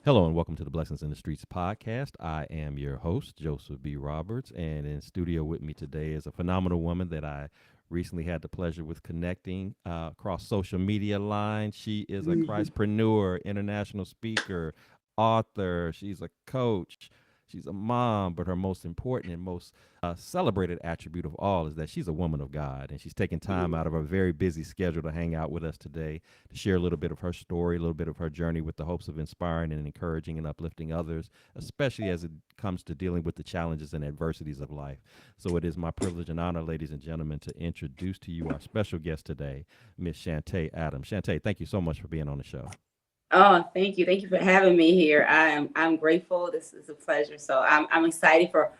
Hello and welcome to the Blessings in the Streets podcast. I am your host, Joseph B. Roberts, and in studio with me today is a phenomenal woman that I recently had the pleasure with connecting across social media lines. She is a Mhm. Christpreneur, international speaker, author. She's a coach. She's a mom, but her most important and most celebrated attribute of all is that she's a woman of God, and she's taking time out of her very busy schedule to hang out with us today to share a little bit of her story, a little bit of her journey with the hopes of inspiring and encouraging and uplifting others, especially as it comes to dealing with the challenges and adversities of life. So it is my privilege and honor, ladies and gentlemen, to introduce to you our special guest today, Miss Shantay Adams. Shantay, thank you so much for being on the show. Oh, thank you. Thank you for having me here. I'm grateful. This is a pleasure. So I'm excited for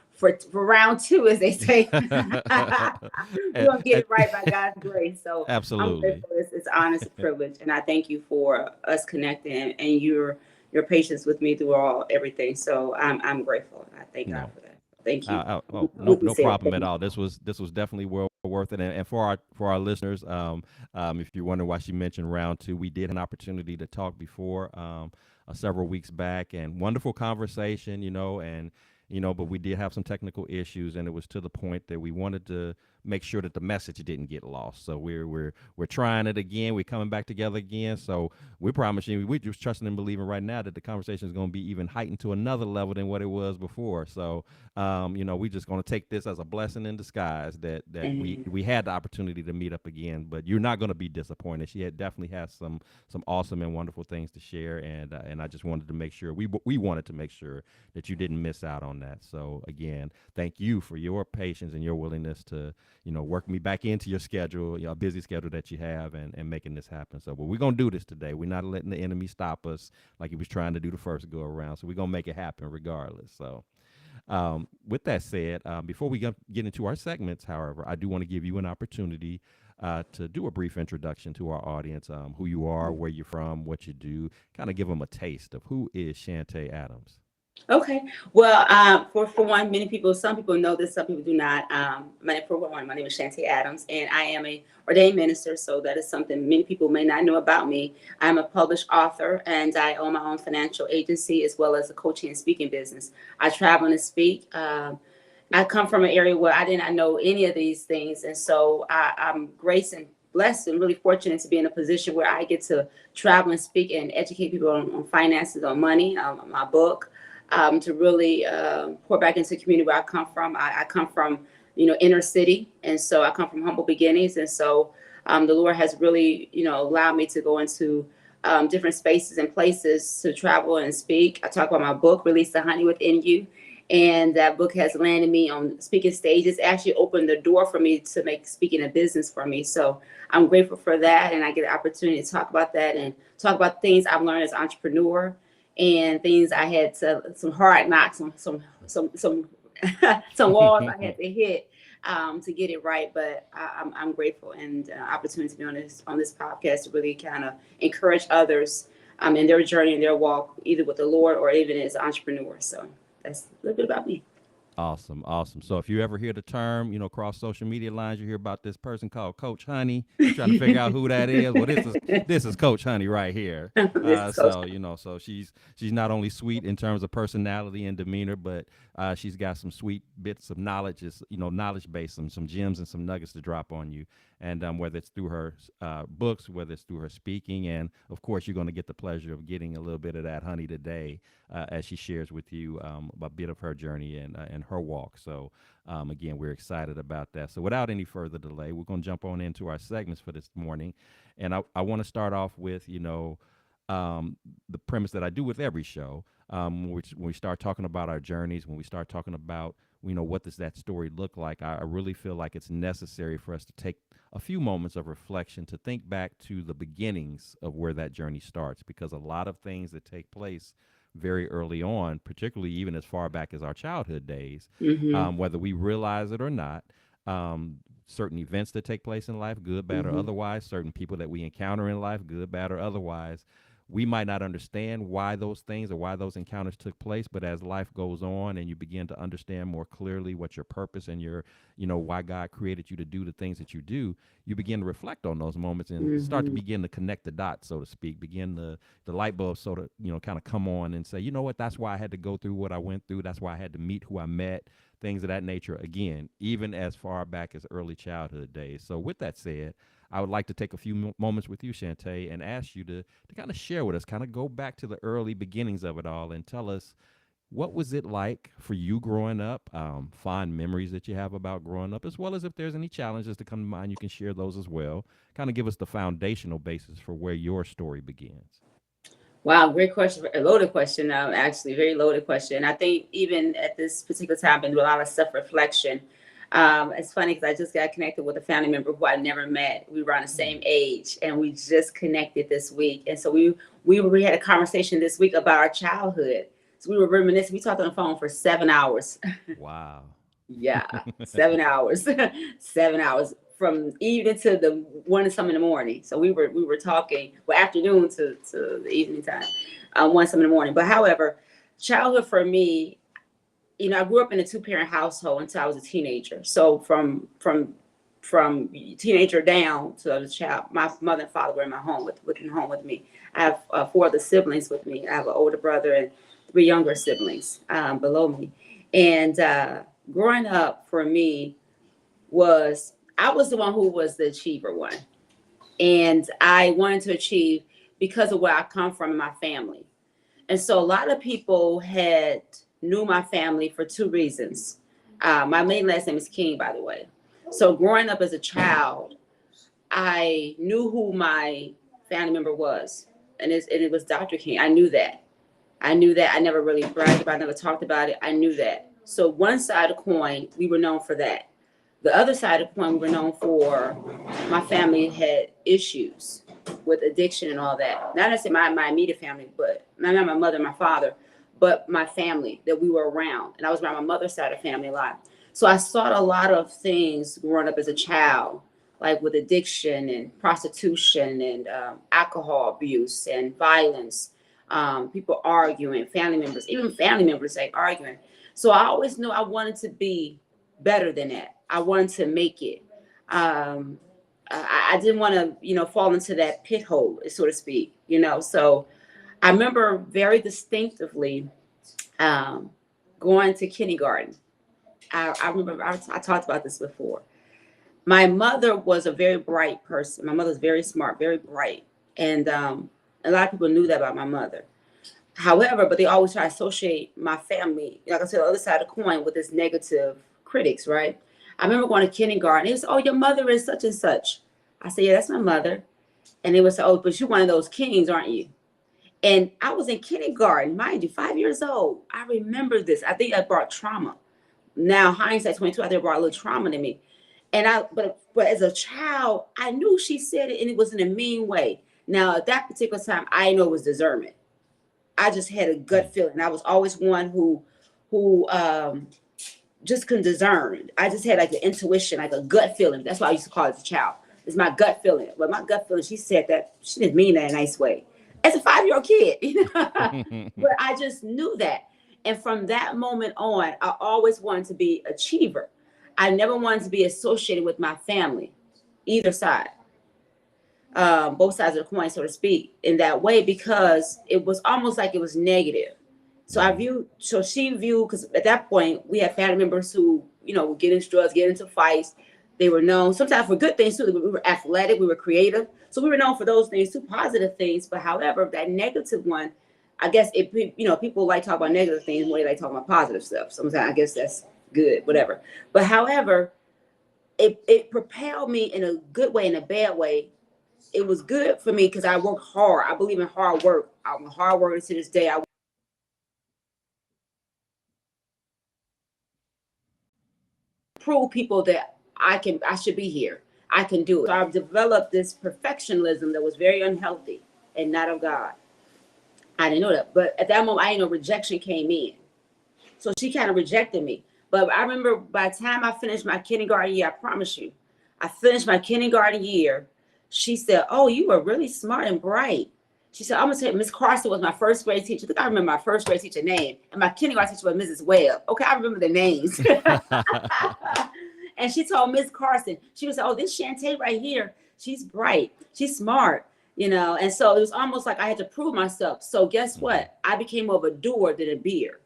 round two, as they say. We're And- gonna get and- it right by God's grace. So I'm absolutely. grateful. It's an honor, it's a privilege, and I thank you for us connecting and your patience with me through all everything. So I'm grateful. I thank God No, for that. Thank you. oh, no, Let me no say that. problem Thank at you. all. This was definitely well worth it. And for our listeners, if you're wondering why she mentioned round two, we did have an opportunity to talk before several weeks back, and wonderful conversation, and but we did have some technical issues, and it was to the point that we wanted to make sure that the message didn't get lost. So we're trying it again. We're coming back together again. So we promise you, we're just trusting and believing right now that the conversation is going to be even heightened to another level than what it was before. So we're just going to take this as a blessing in disguise that we Amen. we had the opportunity to meet up again. But you're not going to be disappointed. She had definitely has some awesome and wonderful things to share, and I just wanted to make sure we wanted to make sure that you didn't miss out on that. So again, thank you for your patience and your willingness to work me back into your schedule, your busy schedule that you have, and making this happen. So, but we're gonna do this today. We're not letting the enemy stop us like he was trying to do the first go around. So we're gonna make it happen regardless. So, with that said, before we get into our segments, however, I do want to give you an opportunity to do a brief introduction to our audience, who you are, where you're from, what you do, kind of give them a taste of who is Shantay Adams. Okay. Well, for one, many people, some people know this, some people do not. For one, my name is Shantay Adams, and I am a ordained minister. So that is something many people may not know about me. I'm a published author, and I own my own financial agency as well as a coaching and speaking business. I travel and speak. I come from an area where I did not know any of these things, and so I'm graced and blessed and really fortunate to be in a position where I get to travel and speak and educate people on finances, on money, my book, to really pour back into the community where I come from. I come from, inner city, and so I come from humble beginnings, and so the Lord has really, allowed me to go into different spaces and places to travel and speak. I talk about my book, Release the Honey Within You, and that book has landed me on speaking stages. Actually opened the door for me to make speaking a business for me. So I'm grateful for that, and I get the opportunity to talk about that and talk about things I've learned as an entrepreneur and things I had to some hard knocks, some some walls I had to hit to get it right. But I'm grateful and opportunity to be on this podcast to really kind of encourage others in their journey and their walk, either with the Lord or even as entrepreneurs. So that's a little bit about me. Awesome, awesome. So if you ever hear the term, cross social media lines, you hear about this person called Coach Honey. You're trying to figure out who that is. Well, this is Coach Honey right here. This is Coach. So she's not only sweet in terms of personality and demeanor, but she's got some sweet bits of knowledge, knowledge base, some gems and some nuggets to drop on you. And whether it's through her books, whether it's through her speaking, and of course you're going to get the pleasure of getting a little bit of that honey today as she shares with you a bit of her journey and her walk. So, again, we're excited about that. So, without any further delay, we're going to jump on into our segments for this morning. And I want to start off with, the premise that I do with every show. When we start talking about our journeys, when we start talking about, what does that story look like, I really feel like it's necessary for us to take a few moments of reflection to think back to the beginnings of where that journey starts, because a lot of things that take place very early on, particularly even as far back as our childhood days, Mm-hmm. whether we realize it or not. Certain events that take place in life, good, bad, or Mm-hmm. otherwise, certain people that we encounter in life, good, bad, or otherwise, we might not understand why those things or why those encounters took place, but as life goes on and you begin to understand more clearly what your purpose and your, why God created you to do the things that you do, you begin to reflect on those moments and start to Mm-hmm. begin to connect the dots, so to speak, begin the light bulb sort of, kind of come on and say, you know what, that's why I had to go through what I went through. That's why I had to meet who I met, things of that nature, again, even as far back as early childhood days. So with that said, I would like to take a few moments with you, Shantay, and ask you to kind of share with us, kind of go back to the early beginnings of it all and tell us, what was it like for you growing up? Fond memories that you have about growing up, as well as if there's any challenges to come to mind, you can share those as well. Kind of give us the foundational basis for where your story begins. Wow, great question. A loaded question, actually, very loaded question. I think even at this particular time, I've been doing a lot of self reflection. It's funny because I just got connected with a family member who I never met. We were on the same age, and we just connected this week. And so we had a conversation this week about our childhood. So we were reminiscing. We talked on the phone for 7 hours. Wow. Yeah, 7 hours, 7 hours from evening to the one and some in the morning. So we were talking, well, afternoon to the evening time, one some in the morning. But however, childhood for me, I grew up in a two-parent household until I was a teenager. So from teenager down to I was a child, my mother and father were in my home with me. I have four other siblings with me. I have an older brother and three younger siblings below me. And growing up for me I was the one who was the achiever one. And I wanted to achieve because of where I come from in my family. And so a lot of people had knew my family for two reasons. My main last name is King, by the way. So growing up as a child, I knew who my family member was, and it was Dr. King. I knew that. I knew that. I never really bragged about it, never talked about it. I knew that. So one side of the coin, we were known for that. The other side of the coin, we were known for my family had issues with addiction and all that. Not necessarily my immediate family, but not my mother and my father, but my family that we were around. And I was around my mother's side of family a lot. So I saw a lot of things growing up as a child, like with addiction and prostitution and alcohol abuse and violence, people arguing, even family members like arguing. So I always knew I wanted to be better than that. I wanted to make it. I didn't want to, fall into that pit hole, so to speak, So I remember very distinctively going to kindergarten. I remember I talked about this before. My mother was a very bright person. My mother was very smart, very bright. And a lot of people knew that about my mother. However, but they always try to associate my family, like I said, the other side of the coin with this negative critics, right? I remember going to kindergarten. They said, "Oh, your mother is such and such." I said, "Yeah, that's my mother." And they would say, "Oh, but you're one of those kings, aren't you?" And I was in kindergarten, mind you, 5 years old. I remember this. I think that brought trauma. Now, hindsight 22, I think it brought a little trauma to me. But as a child, I knew she said it and it was in a mean way. Now, at that particular time, I know it was discernment. I just had a gut feeling. I was always one who just couldn't discern. I just had like an intuition, like a gut feeling. That's what I used to call it as a child. It's my gut feeling. But my gut feeling, she said that she didn't mean that in a nice way. As a 5-year-old kid, but I just knew that. And from that moment on, I always wanted to be an achiever. I never wanted to be associated with my family, either side, both sides of the coin, so to speak, in that way, because it was almost like it was negative. So she viewed, because at that point we had family members who, would get into drugs, get into fights. They were known sometimes for good things too. We were athletic, we were creative. So we were known for those things too, positive things. But however, that negative one, I guess people like talk about negative things more than they like talking about positive stuff. Sometimes I guess that's good, whatever. But however, it propelled me in a good way, in a bad way. It was good for me because I worked hard. I believe in hard work. I'm a hard worker to this day. I prove people that I should be here. I can do it. So I've developed this perfectionism that was very unhealthy and not of God. I didn't know that. But at that moment, I didn't know rejection came in. So she kind of rejected me. But I remember by the time I finished my kindergarten year, I promise you, I finished my kindergarten year. She said, "Oh, you were really smart and bright." She said, I'm gonna say Miss Carson was my first grade teacher. I think I remember my first grade teacher name. And my kindergarten teacher was Mrs. Webb. Okay, I remember the names. And she told Miss Carson, she was like, oh, this Shantay right here, she's bright, she's smart, And so it was almost like I had to prove myself. So guess what? I became more of a doer than a beer.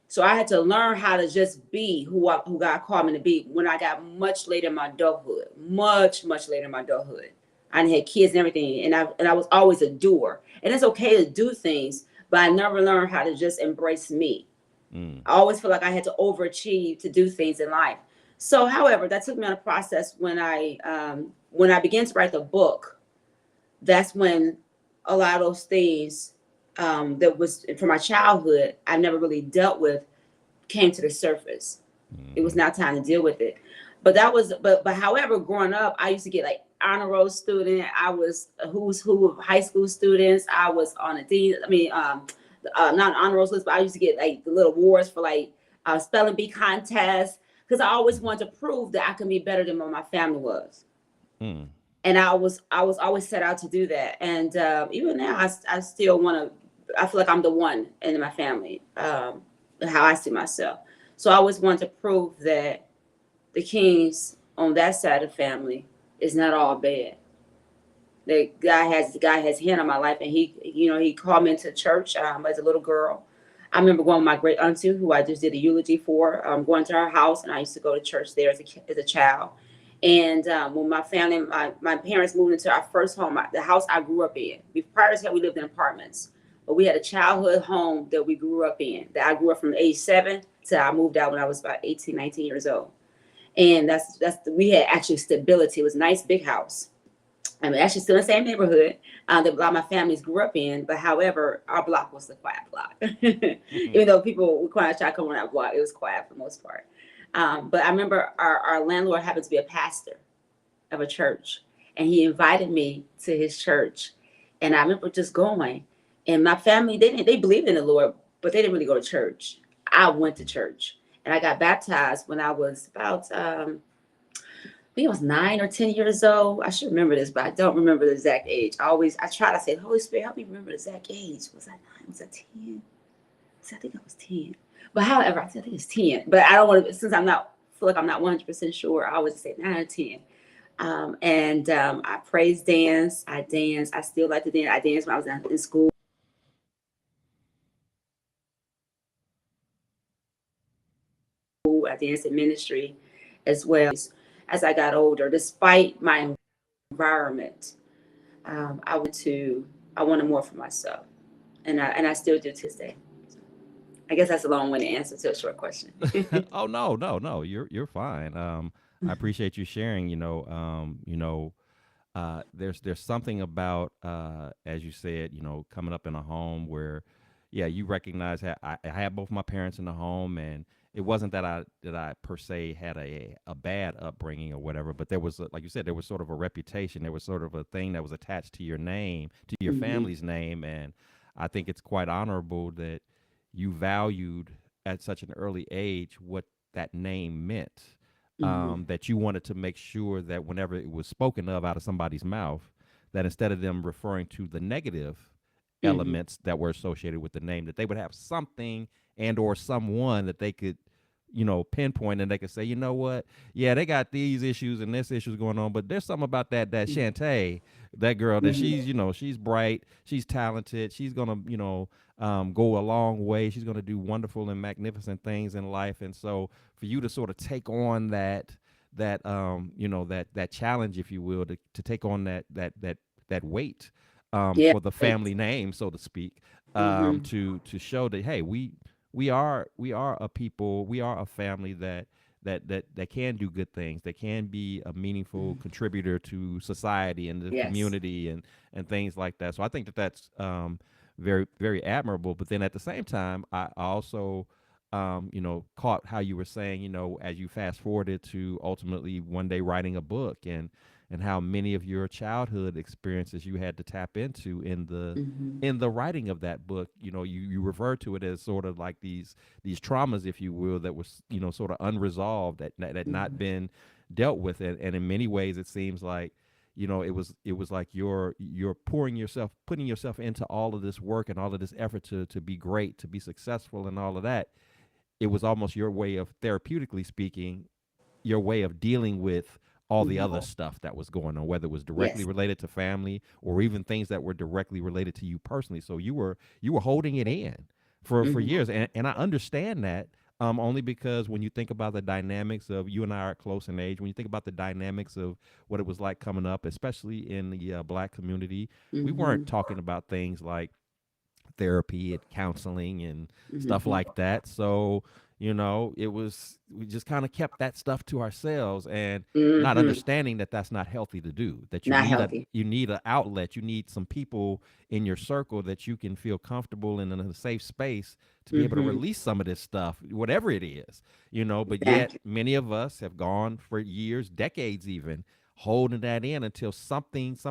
So I had to learn how to just be who God called me to be when I got much later in my adulthood, much, much later in my adulthood. I had kids and everything, and I was always a doer. And it's okay to do things, but I never learned how to just embrace me. I always feel like I had to overachieve to do things in life. So, however, that took me on a process when I began to write the book. That's when a lot of those things that was from my childhood I never really dealt with came to the surface. It was now time to deal with it. But however, growing up, I used to get like honor roll student. I was a who's who of high school students. I was on a dean. I mean, not honor roll list, but I used to get like the little awards for like spelling bee contests because I always wanted to prove that I could be better than what my family was. Mm. And I was always set out to do that. And even now, I still want to. I feel like I'm the one in my family, how I see myself. So I always want to prove that the Kings on that side of the family is not all bad. The guy has hand on my life, and he called me into church as a little girl. I remember going with my great auntie, who I just did a eulogy for, going to her house, and I used to go to church there as a child. And when my family, my parents moved into our first home, the house I grew up in. Prior to that, we lived in apartments, but we had a childhood home that we grew up in. That I grew up from age 7 till I moved out when I was about 18, 19 years old. And we had actually stability. It was a nice big house. I mean, actually still in the same neighborhood that a lot of my families grew up in. But however, our block was the quiet block. Even though people would try to come on that block, it was quiet for the most part. But I remember our landlord happened to be a pastor of a church, and he invited me to his church. And I remember just going. And my family, they believed in the Lord, but they didn't really go to church. I went to church, and I got baptized when I was about I think I was 9 or 10 years old. I should remember this, but I don't remember the exact age. I try to say, Holy Spirit, help me remember the exact age. Was I 9? Was I 10? I think I was 10. But however, I think it's 10. But I don't want to, since feel like I'm not 100% sure, I always say 9 or 10. I praise dance. I dance. I still like to dance. I danced when I was in school. I danced in ministry as well. As I got older, despite my environment, I wanted more for myself, and I still do to this day. I guess that's a long-winded answer to a short question. Oh no, no, no. You're fine. I appreciate you sharing. There's something about as you said, coming up in a home where, yeah, you recognize I had both my parents in the home, and it wasn't that I per se had a bad upbringing or whatever, but there was like you said, there was sort of a reputation, there was sort of a thing that was attached to your name, to your family's name, and I think it's quite honorable that you valued at such an early age what that name meant. That you wanted to make sure that whenever it was spoken of out of somebody's mouth, that instead of them referring to the negative elements that were associated with the name, that they would have something and or someone that they could, pinpoint, and they could say, you know what, yeah, they got these issues and this issues going on, but there's something about that Shantay, that girl, that she's bright, she's talented, she's gonna, go a long way, she's gonna do wonderful and magnificent things in life. And so for you to sort of take on that challenge, if you will, to take on that weight Yeah. for the family name, so to speak, to show that, hey, we are a people, we are a family that can do good things, that can be a meaningful contributor to society and the community and things like that. So I think that's very, very admirable. But then at the same time, I also caught how you were saying, as you fast forwarded to ultimately one day writing a book, and how many of your childhood experiences you had to tap into in the writing of that book. You refer to it as sort of like these traumas, if you will, that was sort of unresolved, that not been dealt with, and in many ways it seems like it was like you're putting yourself into all of this work and all of this effort to be great, to be successful, and all of that. It was almost your way of, therapeutically speaking, your way of dealing with all the other Mhm. stuff that was going on, whether it was directly Yes. related to family or even things that were directly related to you personally. So you were holding it in for Mhm. years, and I understand that. Only because when you think about the dynamics of, you and I are close in age, when you think about the dynamics of what it was like coming up, especially in the Black community, we weren't Mhm. talking about things like therapy and counseling and stuff Mhm. like that. So, we just kind of kept that stuff to ourselves, and not Mhm. understanding that that's not healthy to do, that Not healthy. you need an outlet, you need some people in your circle that you can feel comfortable in a safe space to be able to Mhm. release some of this stuff, whatever it is, but yet Exactly. many of us have gone for years, decades even, holding that in until some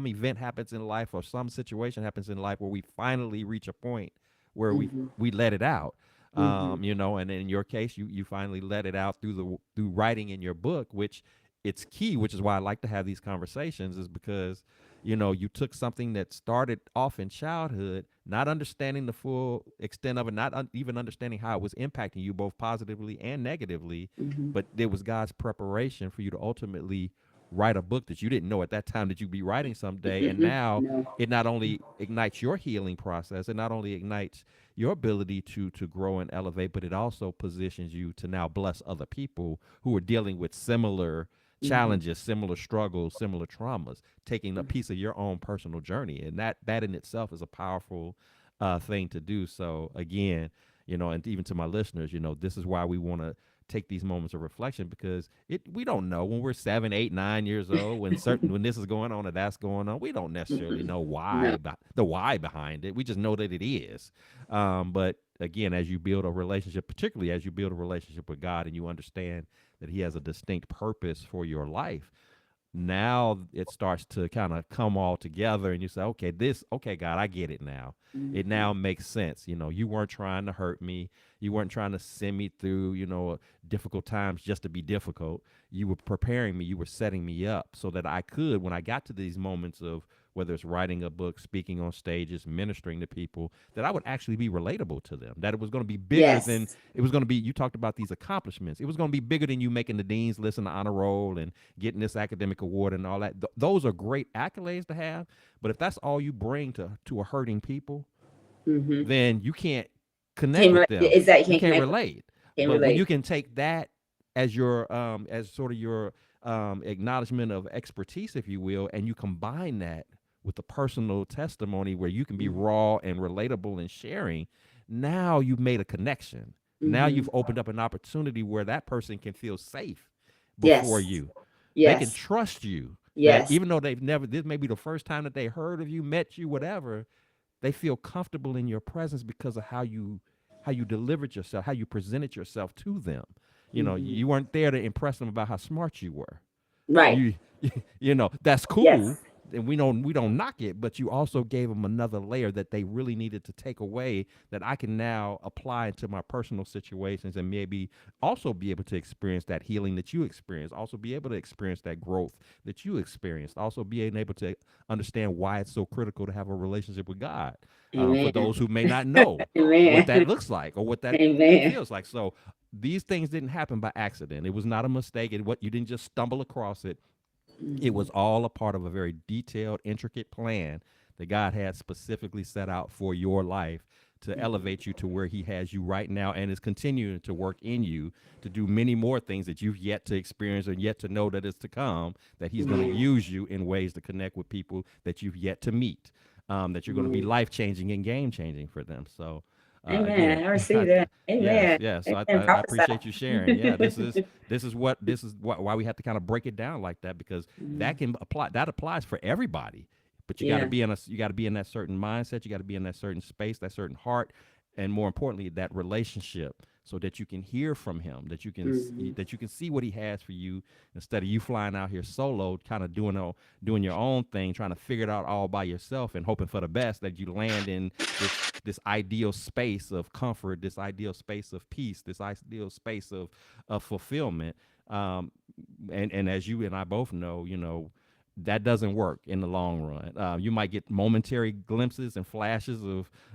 event happens in life or some situation happens in life where we finally reach a point where Mhm. we let it out. Mhm. And in your case, you finally let it out through writing in your book, which it's key, which is why I like to have these conversations, is because you took something that started off in childhood, not understanding the full extent of it, not even understanding how it was impacting you both positively and negatively, Mhm. but there was God's preparation for you to ultimately write a book that you didn't know at that time that you'd be writing someday. And Mhm. now No. it not only ignites your healing process, it not only ignites your ability to grow and elevate, but it also positions you to now bless other people who are dealing with similar Mhm. challenges, similar struggles, similar traumas, taking a piece of your own personal journey. And that in itself is a powerful thing to do. So again, and even to my listeners, this is why we want to take these moments of reflection, because we don't know when we're 7, 8, 9 years old, when this is going on or that's going on, we don't necessarily Mm-mm. know No. the why behind it. We just know that it is. But again, as you build a relationship, particularly as you build a relationship with God, and you understand that He has a distinct purpose for your life, now it starts to kind of come all together, and you say, okay, God, I get it now. It Mhm. now makes sense. You weren't trying to hurt me. You weren't trying to send me through, difficult times just to be difficult. You were preparing me. You were setting me up so that I could, when I got to these moments of, whether it's writing a book, speaking on stages, ministering to people, that I would actually be relatable to them, that it was going to be bigger than, Yes. it was going to be, you talked about these accomplishments. It was going to be bigger than you making the dean's list and the honor roll and getting this academic award and all that. Those are great accolades to have, but if that's all you bring to a hurting people, Mhm. then you can't connect Can't with relate. them. Exactly. You Can't can't connect with. relate. Can't But when you relate. can take that as your as sort of your acknowledgement of expertise, if you will, and you combine that with the personal testimony where you can be Mhm. raw and relatable and sharing, now you've made a connection. Now Mhm. you've opened up an opportunity where that person can feel safe before Yes. you. They can Yes. trust you, that Yes. even though this may be the first time that they heard of you, met you, whatever, they feel comfortable in your presence because of how you delivered yourself, how you presented yourself to them. Mhm. You weren't there to impress them about how smart you were. Right. you that's cool, Yes. and we don't knock it, but you also gave them another layer that they really needed to take away, that I can now apply into my personal situations, and maybe also be able to experience that healing that you experienced, also be able to experience that growth that you experienced, also being able to understand why it's so critical to have a relationship with God, for Amen. those who may not know what that Amen. looks like or what that Amen. feels like. So these things didn't happen by accident. It was not a mistake. You didn't just stumble across it. It Mhm. was all a part of a very detailed, intricate plan that God had specifically set out for your life, to Mhm. elevate you to where He has you right now, and is continuing to work in you to do many more things that you've yet to experience and yet to know that is to come, that He's going to Amen. use you in ways to connect with people that you've yet to meet, that you're going to be Amen. life changing and game changing for them. So, again, Amen. I receive that. yes, Amen. yes. So Amen. I Prophesy. appreciate you sharing. Yeah, this is why we have to kind of break it down like that, because Mhm. that applies for everybody. But Yeah. you got to be in that certain mindset, you got to be in that certain space, that certain heart, and more importantly, that relationship, so that you can hear from Him, Mhm. that you can see what He has for you, instead of you flying out here solo, kind of doing your own thing, trying to figure it out all by yourself and hoping for the best, that you land in this ideal space of comfort, this ideal space of peace, this ideal space of fulfillment. Um, and as you and I both know, that doesn't work in the long run. You might get momentary glimpses and flashes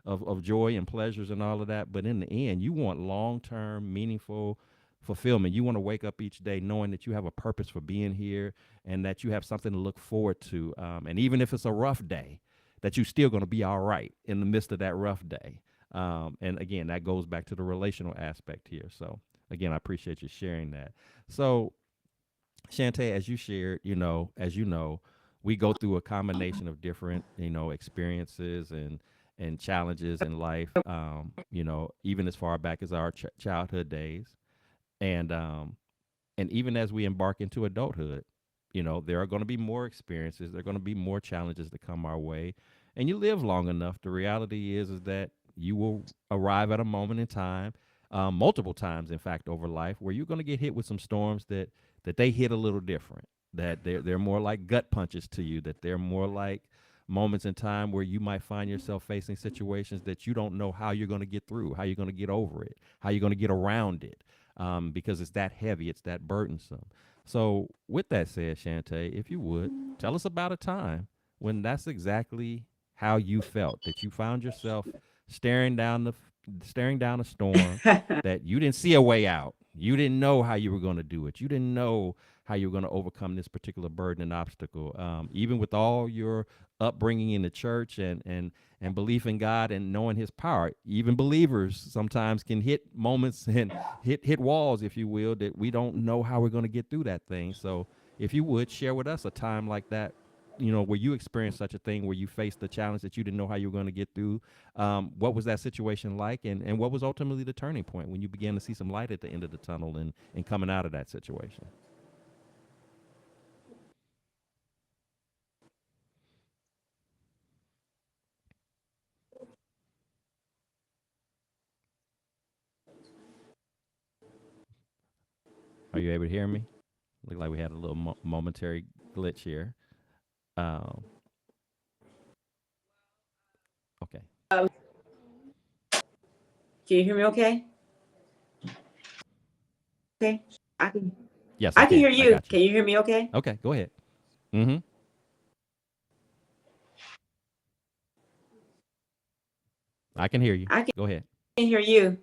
of joy and pleasures and all of that, but in the end, you want long term, meaningful fulfillment. You want to wake up each day knowing that you have a purpose for being here and that you have something to look forward to. And even if it's a rough day, that you're still going to be all right in the midst of that rough day. And again, that goes back to the relational aspect here. So again, I appreciate you sharing that. So Shantay, as you shared, as you know, we go through a combination of different, experiences and challenges in life. Even as far back as our childhood days, and even as we embark into adulthood, there are going to be more experiences. There are going to be more challenges that come our way, and you live long enough. The reality is that you will arrive at a moment in time, multiple times, in fact, over life, where you're going to get hit with some storms that they hit a little different. That they're more like gut punches to you. That they're more like moments in time where you might find yourself facing situations that you don't know how you're going to get through, how you're going to get over it, how you're going to get around it, because it's that heavy, it's that burdensome. So, with that said, Shantay, if you would tell us about a time when that's exactly how you felt, that you found yourself staring down the staring down a storm, that you didn't see a way out. You didn't know how you were going to do it. You didn't know how you were going to overcome this particular burden and obstacle. Even with all your upbringing in the church and belief in God and knowing His power, even believers sometimes can hit moments and hit walls, if you will, that we don't know how we're going to get through that thing. So, if you would share with us a time like that, where you experienced such a thing, where you faced the challenge that you didn't know how you were going to get through. What was that situation like, and what was ultimately the turning point when you began to see some light at the end of the tunnel and coming out of that situation? Are you able to hear me? Look like we had a little momentary glitch here. Um, okay. Can you hear me okay? Okay. I can Yes, I I can can. hear I you. got you. Can you hear me okay? Okay, go ahead. Mm-hmm. I can hear you. I Go ahead. can hear you.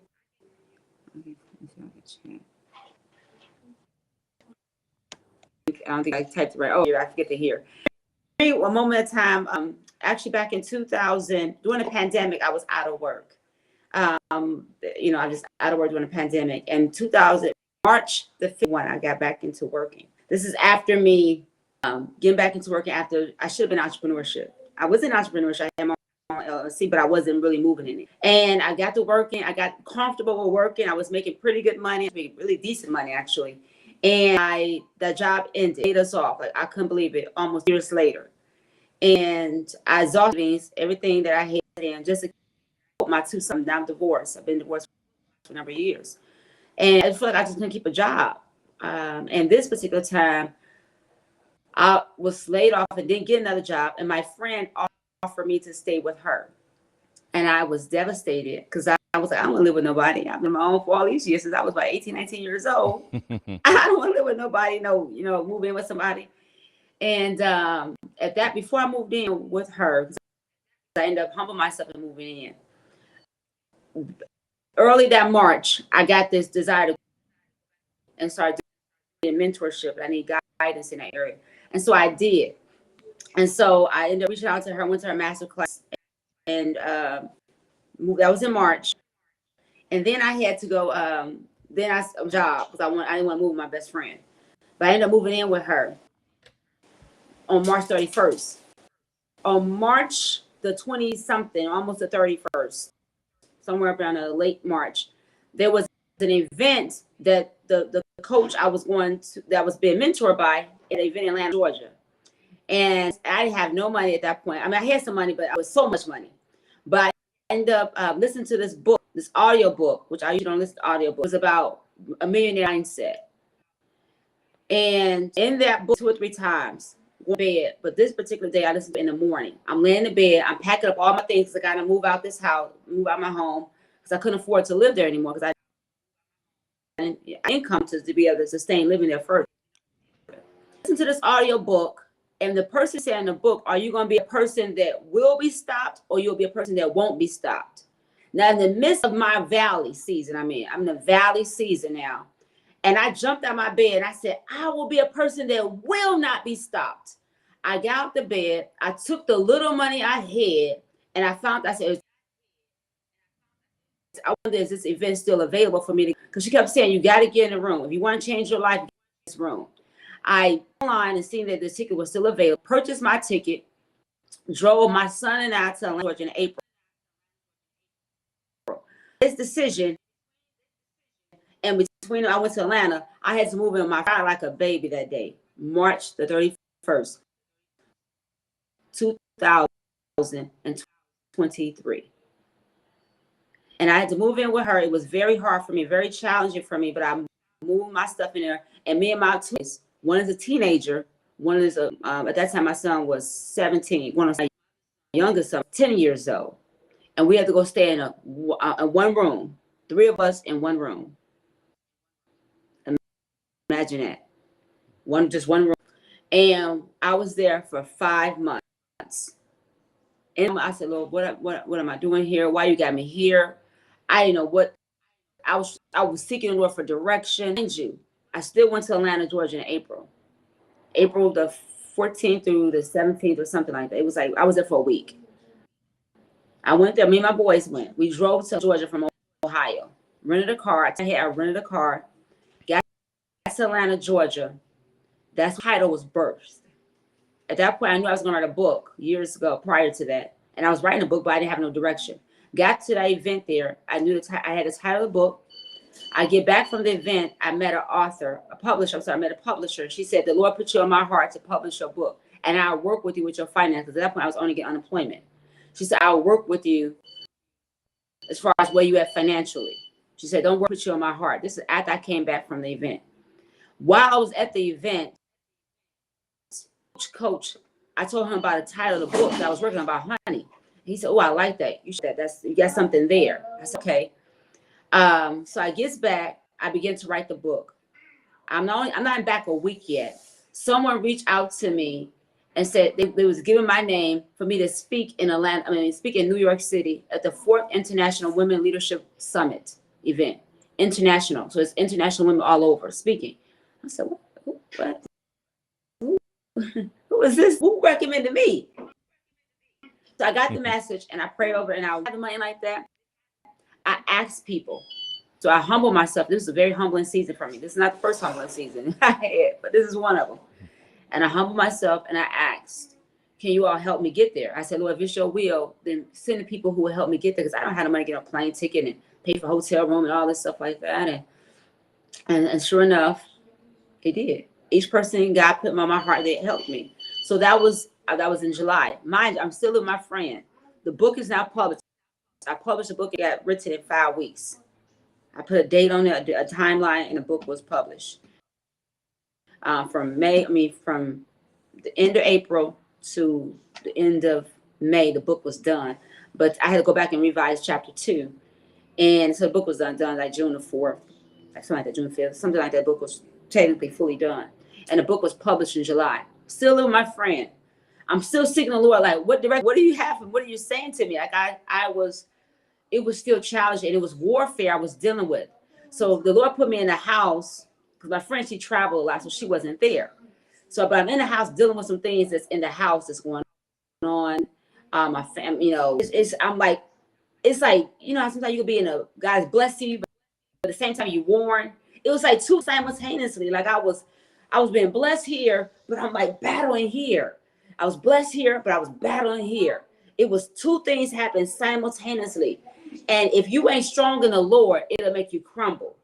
I don't think I typed it right. Oh, I forget to hear. One moment at a time. Actually, back in 2000, during the pandemic, I was out of work. I was just out of work during the pandemic. And 2000, March the 5th, one, I got back into working. This is after me getting back into working after I should have been entrepreneurship. I was in entrepreneurship. I had my own LLC, but I wasn't really moving in it. And I got to working. I got comfortable with working. I was making pretty good money, really decent money actually. And the job ended, laid us off. Like I couldn't believe it. Almost years later, and I exhausted everything that I had, and just to keep my two sons. Now I'm divorced. I've been divorced for a number of years, and I feel like I just couldn't keep a job. And this particular time, I was laid off and didn't get another job, and my friend offered me to stay with her, and I was devastated because I was like, I don't want to live with nobody. I've been on my own for all these years since I was about 18, 19 years old. I don't want to live with nobody. No, move in with somebody. And at that, before I moved in with her, I ended up humbling myself and moving in. Early that March, I got this desire to and start doing mentorship. I need guidance in that area. And so I did. And so I ended up reaching out to her, went to her master class, and moved. That was in March. And then I had to go, then I a job because I didn't want to move with my best friend. But I ended up moving in with her on March 31st. On March the 20 something, almost the 31st, somewhere around late March, there was an event that the coach I was going to, that was being mentored by, at an event in Atlanta, Georgia. And I didn't have no money at that point. I mean, I had some money, but it was so much money. But I ended up listening to this book, this audio book, which I usually don't listen to audio book. It was about a millionaire mindset. And in that book, 2 or 3 times, bed. But this particular day, I listened in the morning. I'm laying in bed. I'm packing up all my things because I got to move out this house, move out my home because I couldn't afford to live there anymore because I didn't income to be able to sustain living there further. Listen to this audio book, And the person said in the book, are you going to be a person that will be stopped, or you'll be a person that won't be stopped? Now, in the midst of my valley season, I'm in the valley season now. And I jumped out of my bed and I said, I will be a person that will not be stopped. I got out the bed. I took the little money I had, and I said, I wonder, is this event still available for me? Because she kept saying, you got to get in the room. If you want to change your life, get in this room. I online and seen that the ticket was still available. Purchased my ticket, drove my son and I to Atlanta, Georgia in April. This decision, and between I went to Atlanta, I had to move in my car like a baby that day, March the 31st, 2023. And I had to move in with her. It was very hard for me, very challenging for me, but I moved my stuff in there. And me and my twins, one is a teenager, one is at that time my son was 17, one of my youngest son, 10 years old. And we had to go stay in one room, three of us in one room. Imagine that. Just one room. And I was there for 5 months. And I said, Lord, what am I doing here? Why you got me here? I didn't know what I was seeking the Lord for direction. I still went to Atlanta, Georgia in April the 14th through the 17th or something like that. It was like I was there for a week. I went there. Me and my boys went. We drove to Georgia from Ohio. Rented a car. I rented a car. Got to Atlanta, Georgia. That's when the title was birthed. At that point, I knew I was going to write a book years ago prior to that. And I was writing a book, but I didn't have no direction. Got to that event there. I knew I had the title of the book. I get back from the event. I met a publisher. She said, the Lord put you on my heart to publish your book. And I'll work with you with your finances. At that point, I was only getting unemployment. She said, I'll work with you as far as where you at financially. She said, don't work with you on my heart. This is after I came back from the event. While I was at the event, coach, I told him about the title of the book that I was working on about honey. He said, oh, I like that. You got something there. I said, okay. So I gets back, I begin to write the book. I'm not back a week yet. Someone reached out to me and said they was giving my name for me to speak in New York City at the 4th International Women Leadership Summit event. International. So it's international women all over speaking. I said, what? Who is this? Who recommended me? So I got the message and I prayed over it, and I had the money like that. I asked people. So I humble myself. This is a very humbling season for me. This is not the first humbling season I had, but this is one of them. And I humbled myself and I asked, can you all help me get there? I said, Lord, if it's your will, then send the people who will help me get there, because I don't have the money to get a plane ticket and pay for hotel room and all this stuff like that. And sure enough, it did. Each person God put on my heart that helped me. So that was in July. Mind you, I'm still with my friend. The book is now published. I published the book. It got written in 5 weeks. I put a date on it, a timeline, and the book was published. From the end of April to the end of May, the book was done. But I had to go back and revise chapter 2. And so the book was done like June the 4th, something like that, June 5th, something like that. The book was technically fully done. And the book was published in July. Still with my friend. I'm still seeking the Lord, like, what do you have? And what are you saying to me? Like it was still challenging, and it was warfare I was dealing with. So the Lord put me in the house, because my friend, she traveled a lot, so she wasn't there. So, but I'm in the house dealing with some things that's in the house that's going on. My family, I'm like, it's like, sometimes you could be God's blessing you, but at the same time you warn. It was like two simultaneously. Like I was being blessed here, but I'm like battling here. I was blessed here, but I was battling here. It was two things happening simultaneously. And if you ain't strong in the Lord, it'll make you crumble.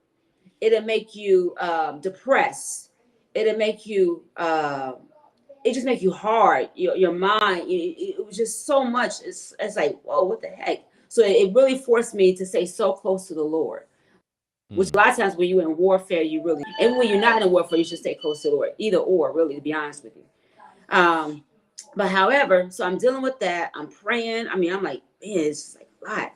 It'll make you depressed. It'll make you, it just make you hard. Your mind, it was just so much. It's like, whoa, what the heck? So it really forced me to stay so close to the Lord. Which a lot of times when you're in warfare, and when you're not in warfare, you should stay close to the Lord. Either or, really, to be honest with you. But however, so I'm dealing with that. I'm praying. I'm like, man, it's just like a lot.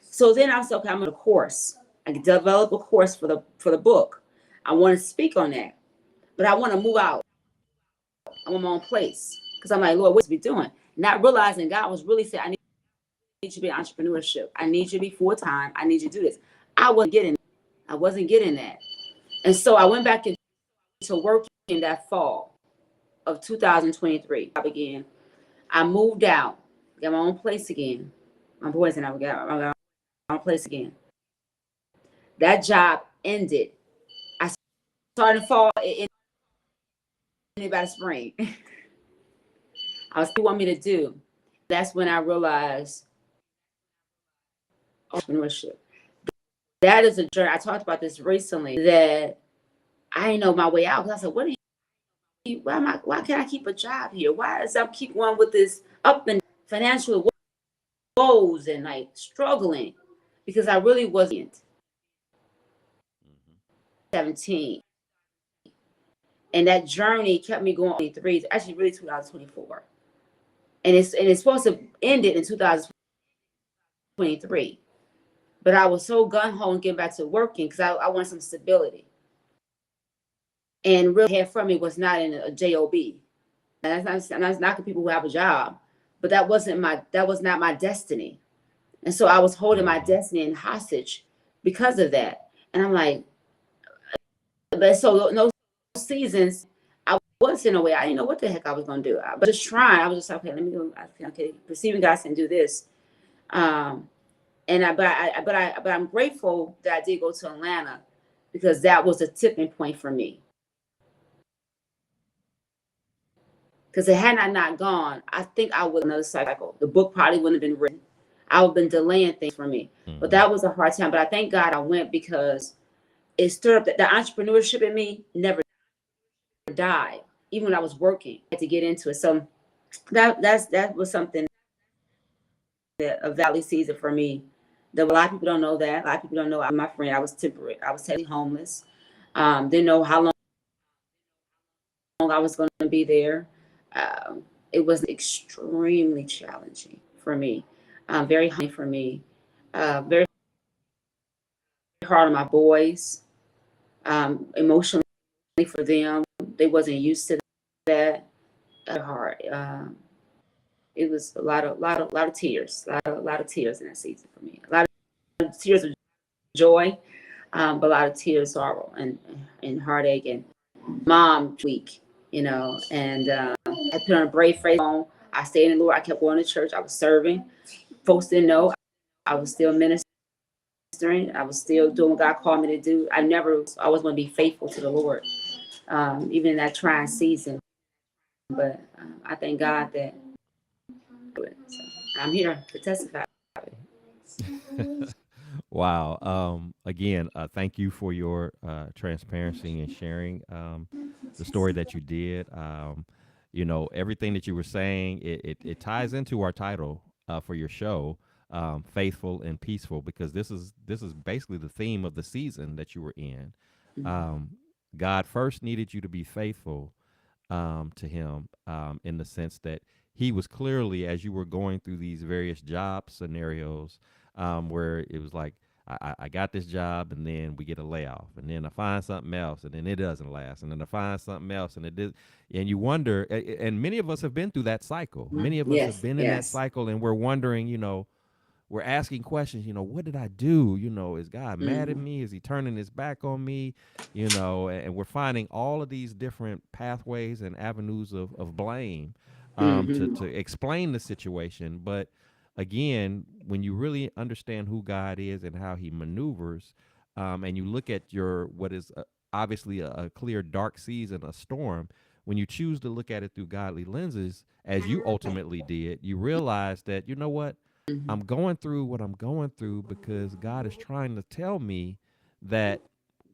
So then I was okay, I'm on a course. I can develop a course for the book. I want to speak on that, but I want to move out. I want my own place. Because I'm like, Lord, what's be doing? Not realizing God was really saying, I need you to be entrepreneurship. I need you to be full time. I need you to do this. I wasn't getting I wasn't getting that. And so I went back into working that fall of 2023. I began. I moved out, got my own place again. My boys and I got my own place again. That job ended. I started to fall. It ended by the spring. I was what you want me to do. That's when I realized entrepreneurship. That is a journey. I talked about this recently that I didn't know my way out. Because I said, what do you, why can't I keep a job here? Why does I keep going with this up and financial woes and like struggling? Because I really wasn't 17. And that journey kept me going 23, actually really 2024. And it's supposed to end it in 2023. But I was so gun-ho and getting back to working because I wanted some stability. And really had from me was not in a job. And I'm not knocking people who have a job, but that was not my destiny. And so I was holding my destiny in hostage because of that. And I'm like, but so no seasons, I was in a way, I didn't know what the heck I was gonna do. But just trying, I was just like, okay, let me go. Okay, perceiving God and do this. But I'm grateful that I did go to Atlanta because that was a tipping point for me. Because it had I not gone, I think I would another cycle. The book probably wouldn't have been written. I would have been delaying things for me. But that was a hard time. But I thank God I went because it stirred up the entrepreneurship in me never died. Even when I was working, I had to get into it. So that was something that a valley season for me. That a lot of people don't know that. A lot of people don't know. My friend, I was temporary. I was technically homeless. Didn't know how long I was going to be there. It was extremely challenging for me. Very hard for me. Very hard on my boys. Emotionally for them, they wasn't used to that. Hard. It was a lot of tears, a lot of tears in that season for me. A lot of tears of joy, but a lot of tears, sorrow, and heartache. And mom weak, and I put on a brave face on. I stayed in the Lord. I kept going to church. I was serving. Folks didn't know. I was still ministering. I was still doing what God called me to do. I always want to be faithful to the Lord, even in that trying season. But I thank God that so I'm here to testify. Wow. Again, thank you for your transparency and sharing the story that you did. Everything that you were saying, it ties into our title for your show, Faithful and Peaceful, because this is basically the theme of the season that you were in. Um, God first needed you to be faithful to Him in the sense that He was clearly, as you were going through these various job scenarios, where it was like, I got this job and then we get a layoff and then I find something else and then it doesn't last and then I find something else and it did, and you wonder, and many of us have been through that cycle. Many of us have Yes, been in that yes. cycle, and we're wondering, we're asking questions, what did I do? Is God mad at Mm-hmm. me? Is He turning His back on me? And we're finding all of these different pathways and avenues of blame to Mm-hmm. explain the situation. But again, when you really understand who God is and how He maneuvers, and you look at what is obviously a clear dark season, a storm, when you choose to look at it through godly lenses, as you ultimately did, you realize that, you know what? I'm going through what I'm going through because God is trying to tell me that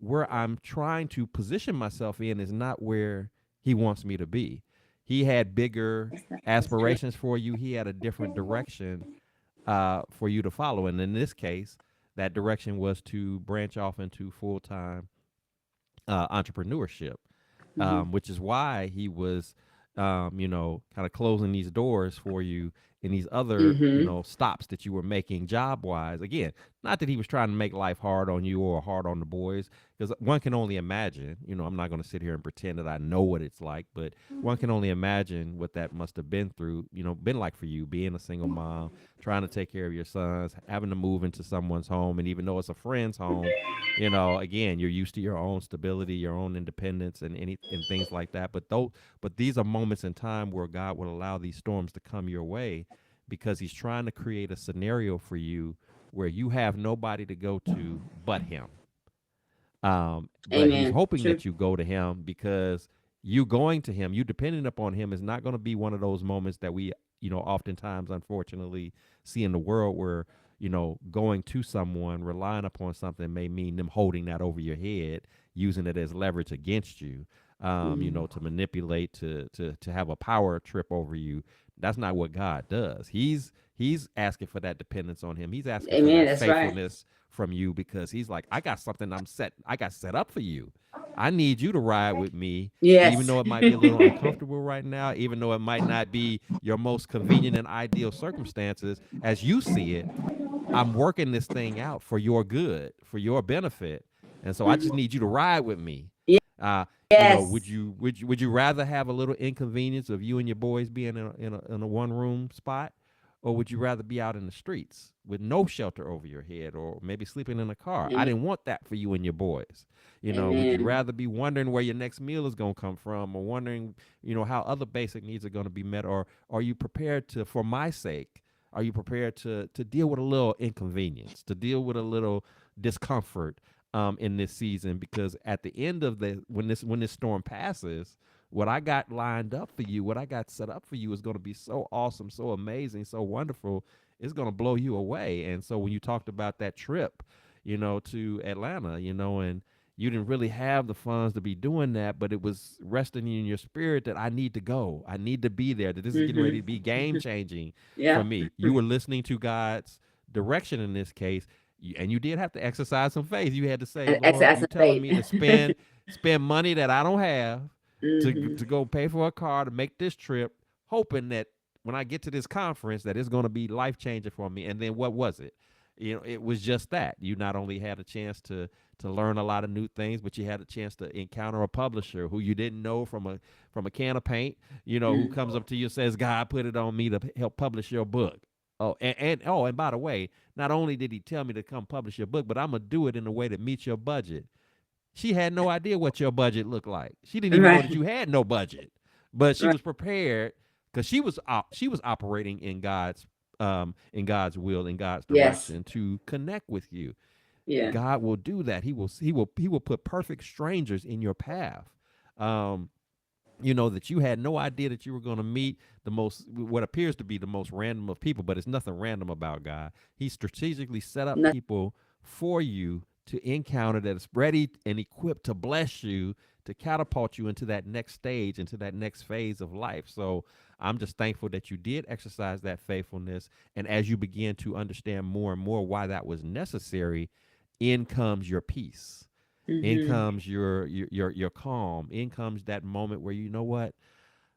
where I'm trying to position myself in is not where He wants me to be. He had bigger That's true. aspirations for you. He had a different direction for you to follow. And in this case, that direction was to branch off into full time entrepreneurship, Mm-hmm. which is why He was, kind of closing these doors for you and these other, Mm-hmm. stops that you were making job wise. Again, not that he was trying to make life hard on you or hard on the boys, because one can only imagine. I'm not going to sit here and pretend that I know what it's like, but one can only imagine what that must have been through, been like for you, being a single mom, trying to take care of your sons, having to move into someone's home, and even though it's a friend's home, again, you're used to your own stability, your own independence, and things like that. But these are moments in time where God will allow these storms to come your way because He's trying to create a scenario for you where you have nobody to go to but Him. But He's Amen. hoping True. that you go to Him because you going to Him, you depending upon Him, is not going to be one of those moments that we, oftentimes, unfortunately, see in the world where, going to someone, relying upon something may mean them holding that over your head, using it as leverage against you, Mm. to manipulate, to have a power trip over you. That's not what God does. He's asking for that dependence on Him. He's asking for Amen. that That's right. faithfulness from you because He's like, I got something I got set up for you. I need you to ride with me, even Yes. though it might be a little uncomfortable right now, even though it might not be your most convenient and ideal circumstances as you see it. I'm working this thing out for your good, for your benefit. And so I just Mhm. need you to ride with me. Uh, would Yes. you rather have a little inconvenience of you and your boys being in a one room spot, or would you rather be out in the streets with no shelter over your head, or maybe sleeping in a car? I Amen. didn't want that for you and your boys. Would you Amen. rather be wondering where your next meal is going to come from, or wondering, how other basic needs are going to be met, or are you prepared to, for my sake, are you prepared to deal with a little inconvenience, to deal with a little discomfort, in this season? Because at the end of the when this storm passes, what I got lined up for you, what I got set up for you, is going to be so awesome, so amazing, so wonderful. It's going to blow you away. And so when you talked about that trip, to Atlanta, and you didn't really have the funds to be doing that, but it was resting in your spirit that I need to go. I need to be there, that this is getting ready to Mm-hmm. be game changing for Yeah. me. You were listening to God's direction in this case, and you did have to exercise some faith. You had to say, And Lord, exercise you of telling faith. me to spend money that I don't have to Mm-hmm. go pay for a car to make this trip, hoping that when I get to this conference that it's going to be life changing for me. And then what was it? It was just that. You not only had a chance to learn a lot of new things, but you had a chance to encounter a publisher who you didn't know from a can of paint, who Mm. comes up to you and says, God put it on me to help publish your book. And by the way, not only did he tell me to come publish your book, but I'm gonna do it in a way that meets your budget. She had no idea what your budget looked like. She didn't even know that Right. you had no budget, but she Right. was prepared because she was operating in God's will, in God's Yes. direction to connect with you. Yeah. God will do that. He will put perfect strangers in your path. Um, that you had no idea that you were going to meet what appears to be the most random of people, but it's nothing random about God. He strategically set up No, people for you to encounter that is ready and equipped to bless you, to catapult you into that next stage, into that next phase of life. So I'm just thankful that you did exercise that faithfulness. And as you begin to understand more and more why that was necessary, in comes your peace, in mm-hmm. comes your calm, in comes that moment where you know what,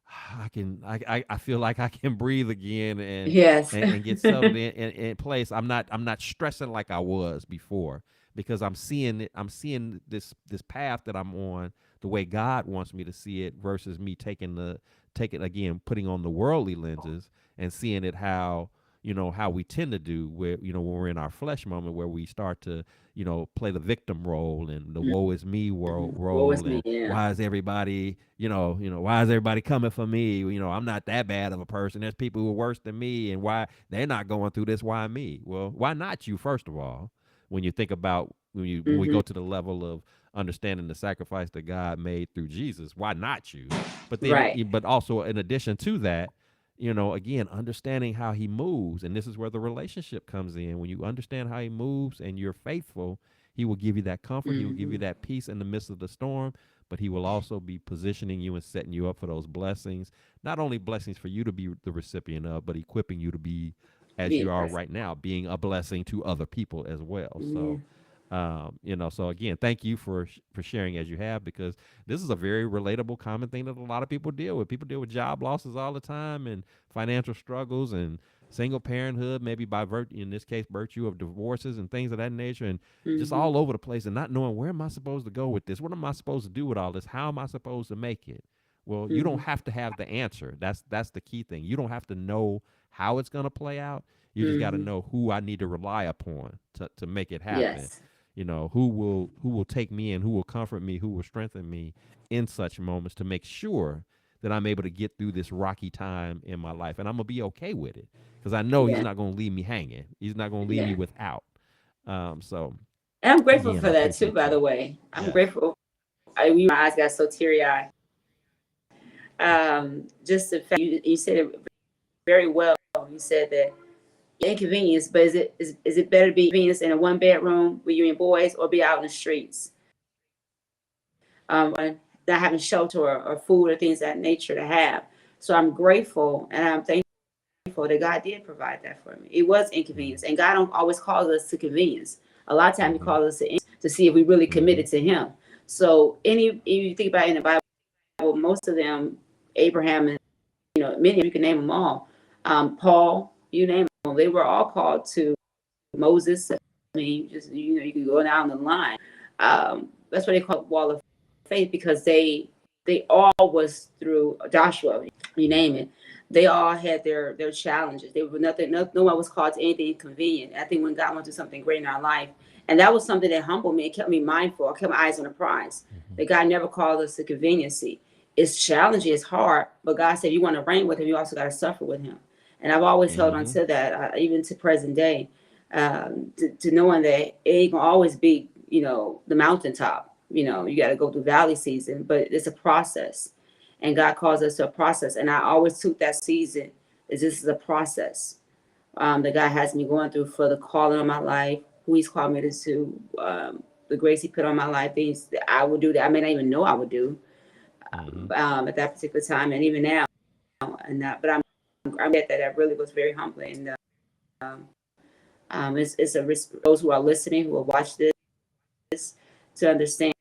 I feel like I can breathe again, and Yes. and get settled in place. I'm not stressing like I was before, because I'm seeing this path that I'm on the way God wants me to see it, versus me taking again, putting on the worldly lenses and seeing it how we tend to do, where when we're in our flesh moment, where we start to play the victim role and the woe is me What was role, me? and Yeah. why is everybody coming for me? I'm not that bad of a person. There's people who are worse than me, and why they're not going through this? Why me? Well, why not you? First of all, when you think about when we Mm-hmm. go to the level of understanding the sacrifice that God made through Jesus, why not you? But then, Right. but also in addition to that, again, understanding how he moves. And this is where the relationship comes in. When you understand how he moves and you're faithful, he will give you that comfort. He will give you Mm-hmm. that peace in the midst of the storm, but he will also be positioning you and setting you up for those blessings. Not only blessings for you to be the recipient of, but equipping you to be, as Be a you are blessing. right now, being a blessing to other people as well. Yeah. So, so again, thank you for sharing as you have, because this is a very relatable, common thing that a lot of people deal with. People deal with job losses all the time, and financial struggles, and single parenthood, maybe by virtue, in this case, virtue of divorces and things of that nature, and just Mm-hmm. all over the place, and not knowing where am I supposed to go with this? What am I supposed to do with all this? How am I supposed to make it? Well, you don't Mm-hmm. have to have the answer. That's the key thing. You don't have to know how it's going to play out. You just got to Mm-hmm. know who I need to rely upon to make it happen. Yes. Who will take me in, who will comfort me, who will strengthen me in such moments to make sure that I'm able to get through this rocky time in my life, and I'm gonna be okay with it because I know He's Yeah. not gonna leave me hanging. He's not gonna leave me Yeah. without. So And I'm grateful again, for I that too, appreciate by you. the way. I'm Yes. grateful. My eyes got so teary eyed. Just the fact you said it very well. You said that inconvenience, but is it better to be inconvenienced in a one bedroom with you and boys or be out in the streets? And not having shelter or food or things of that nature to have. So I'm grateful and I'm thankful that God did provide that for me. It was inconvenience, and God don't always call us to convenience. A lot of times He Mm-hmm. calls us to see if we really Mm-hmm. committed to Him. So if you think about it in the Bible, most of them, Abraham and many of you can name them all. Paul, you name them, they were all called to Moses. I mean, just you can go down the line. That's what they call wall of faith because they all was through Joshua. You name it. They all had their challenges. They were nothing. No one was called to anything inconvenient. I think when God wants to do something great in our life, and that was something that humbled me. It kept me mindful. I kept my eyes on the prize. Mm-hmm. That God never called us to conveniency. It's challenging. It's hard. But God said, if you want to reign with Him, you also got to suffer with Him. And I've always held on Mm-hmm. to that, even to present day, to knowing that it ain't gonna always be, the mountaintop. You got to go through valley season, but it's a process, and God calls us to a process. And I always took that season as this is a process that God has me going through for the calling on my life, who He's called me to do, the grace He put on my life, things that I would do that I may not even know I would do Mm-hmm. at that particular time, and even now, and that. But I'm glad that that really was very humbling. And, it's a risk for those who are listening, who will watch this, to understand.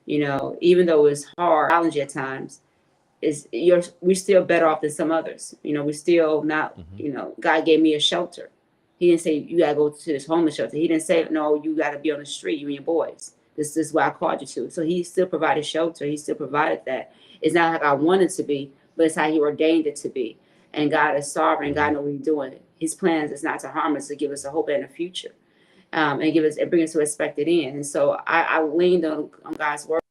Even though it's hard, challenging at times, we're still better off than some others. We're still not. Mm-hmm. God gave me a shelter. He didn't say you gotta go to this homeless shelter. He didn't say no, you gotta be on the street, you and your boys. This is what I called you to. So He still provided shelter. He still provided that. It's not like I wanted to be, but it's how He ordained it to be. And God is sovereign. Mm-hmm. God knows what He's doing. His plans is not to harm us, to give us a hope and a future, and bring us to expected end. And so I leaned on God's word.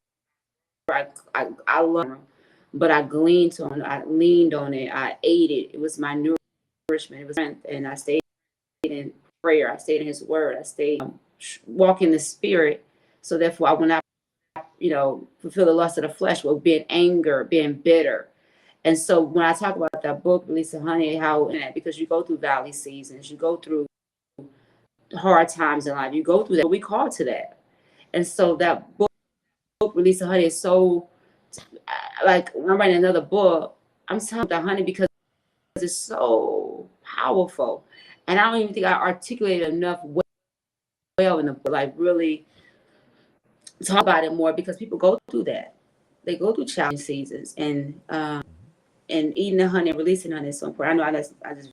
I love Him, but I gleaned on it. I leaned on it. I ate it. It was my nourishment. It was strength, and I stayed in prayer. I stayed in His word. I stayed walk in the Spirit. So therefore, I will not, fulfill the lust of the flesh, will being anger, being bitter. And so when I talk about that book, Lisa Honey, how because you go through valley seasons, you go through hard times in life, you go through that. We call to that. And so that book, Release the Honey, is so like when I'm writing another book, I'm telling the honey because it's so powerful. And I don't even think I articulated enough well in the book, like really talk about it more because people go through that. They go through challenging seasons, and eating the honey and releasing honey is so important. I know I just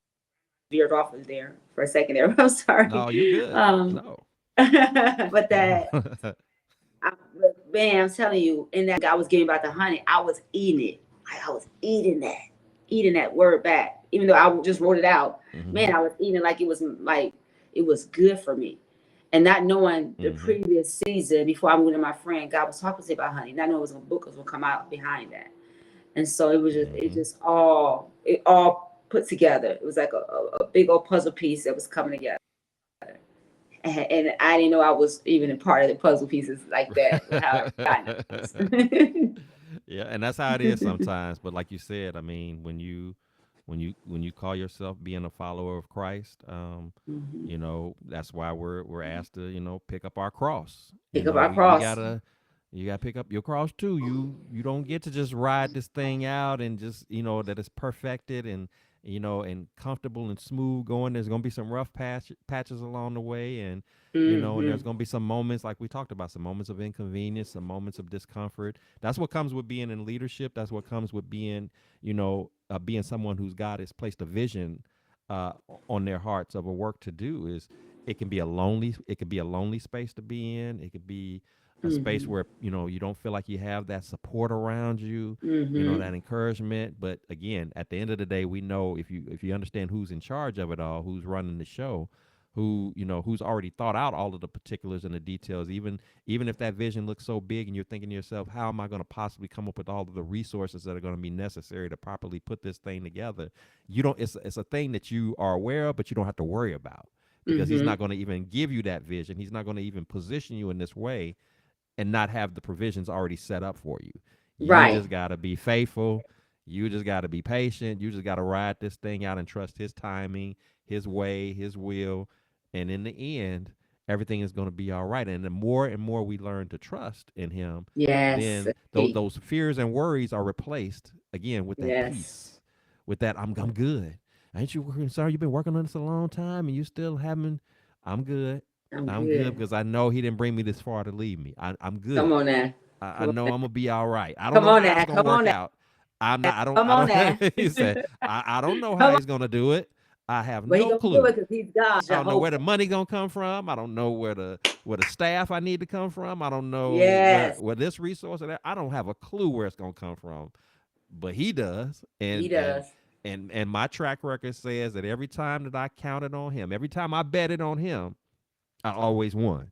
veered off of there for a second there. I'm sorry. No, you good. No. But that man, I'm telling you, in that God was giving about the honey, I was eating it. I was eating that word back. Even though I just wrote it out, Mm-hmm. man, I was eating like it was good for me. And not knowing the Mm-hmm. previous season before I moved to my friend, God was talking to me about honey. Not knowing a book was gonna come out behind that. And so it Mm-hmm. just all put together. It was like a big old puzzle piece that was coming together. And I didn't know I was even a part of the puzzle pieces like that. How God knows. Yeah, and that's how it is sometimes. But like you said, I mean, when you call yourself being a follower of Christ, Mhm. that's why we're asked to, pick up our cross. Pick up our We cross. gotta you gotta pick up your cross too. You don't get to just ride this thing out and just that it's perfected and comfortable and smooth going. There's gonna be some rough patches along the way, and Hmm. there's gonna be some moments like we talked about, some moments of inconvenience, some moments of discomfort. That's what comes with being in leadership. That's what comes with being being someone whose God has placed a vision uh, on their hearts of a work to do is it could be a lonely space to be in. It could be a space Mhm. where you don't feel like you have that support around you, Mhm. that encouragement. But again, at the end of the day, we know if you understand who's in charge of it all, who's running the show, who's already thought out all of the particulars and the details, even if that vision looks so big and you're thinking to yourself, how am I going to possibly come up with all of the resources that are going to be necessary to properly put this thing together? You don't it's a thing that you are aware of, but you don't have to worry about, because he's Mhm. not going to even give you that vision. He's not going to even position you in this way and not have the provisions already set up for you. You Right. just got to be faithful. You just got to be patient. You just got to ride this thing out and trust his timing, his way, his will. And in the end, everything is going to be all right. And the more and more we learn to trust in him, Yes. then Hey. those fears and worries are replaced again with that Yes. peace, with that I'm good. Ain't you working? Sorry, you've been working on this a long time and you still haven't. I'm good. I'm I'm good good. because I know he didn't bring me this far to leave me. I'm Come good. on now. I Come on know now. I'm gonna be all right. I don't Come know on how it's now. gonna Come on work now. out. I'm not. Come I on don't. now. He said, I don't know how Come on. he's gonna do it. I have But he no gonna do it clue. because he's God, I don't know where Jehovah. the money gonna come from. I don't know where the staff I need to come from. I don't know Yes. where this resource or that. I don't have a clue where it's gonna come from, but he does. He And does. my track record says that every time that I counted on him, every time I betted on him, I always won.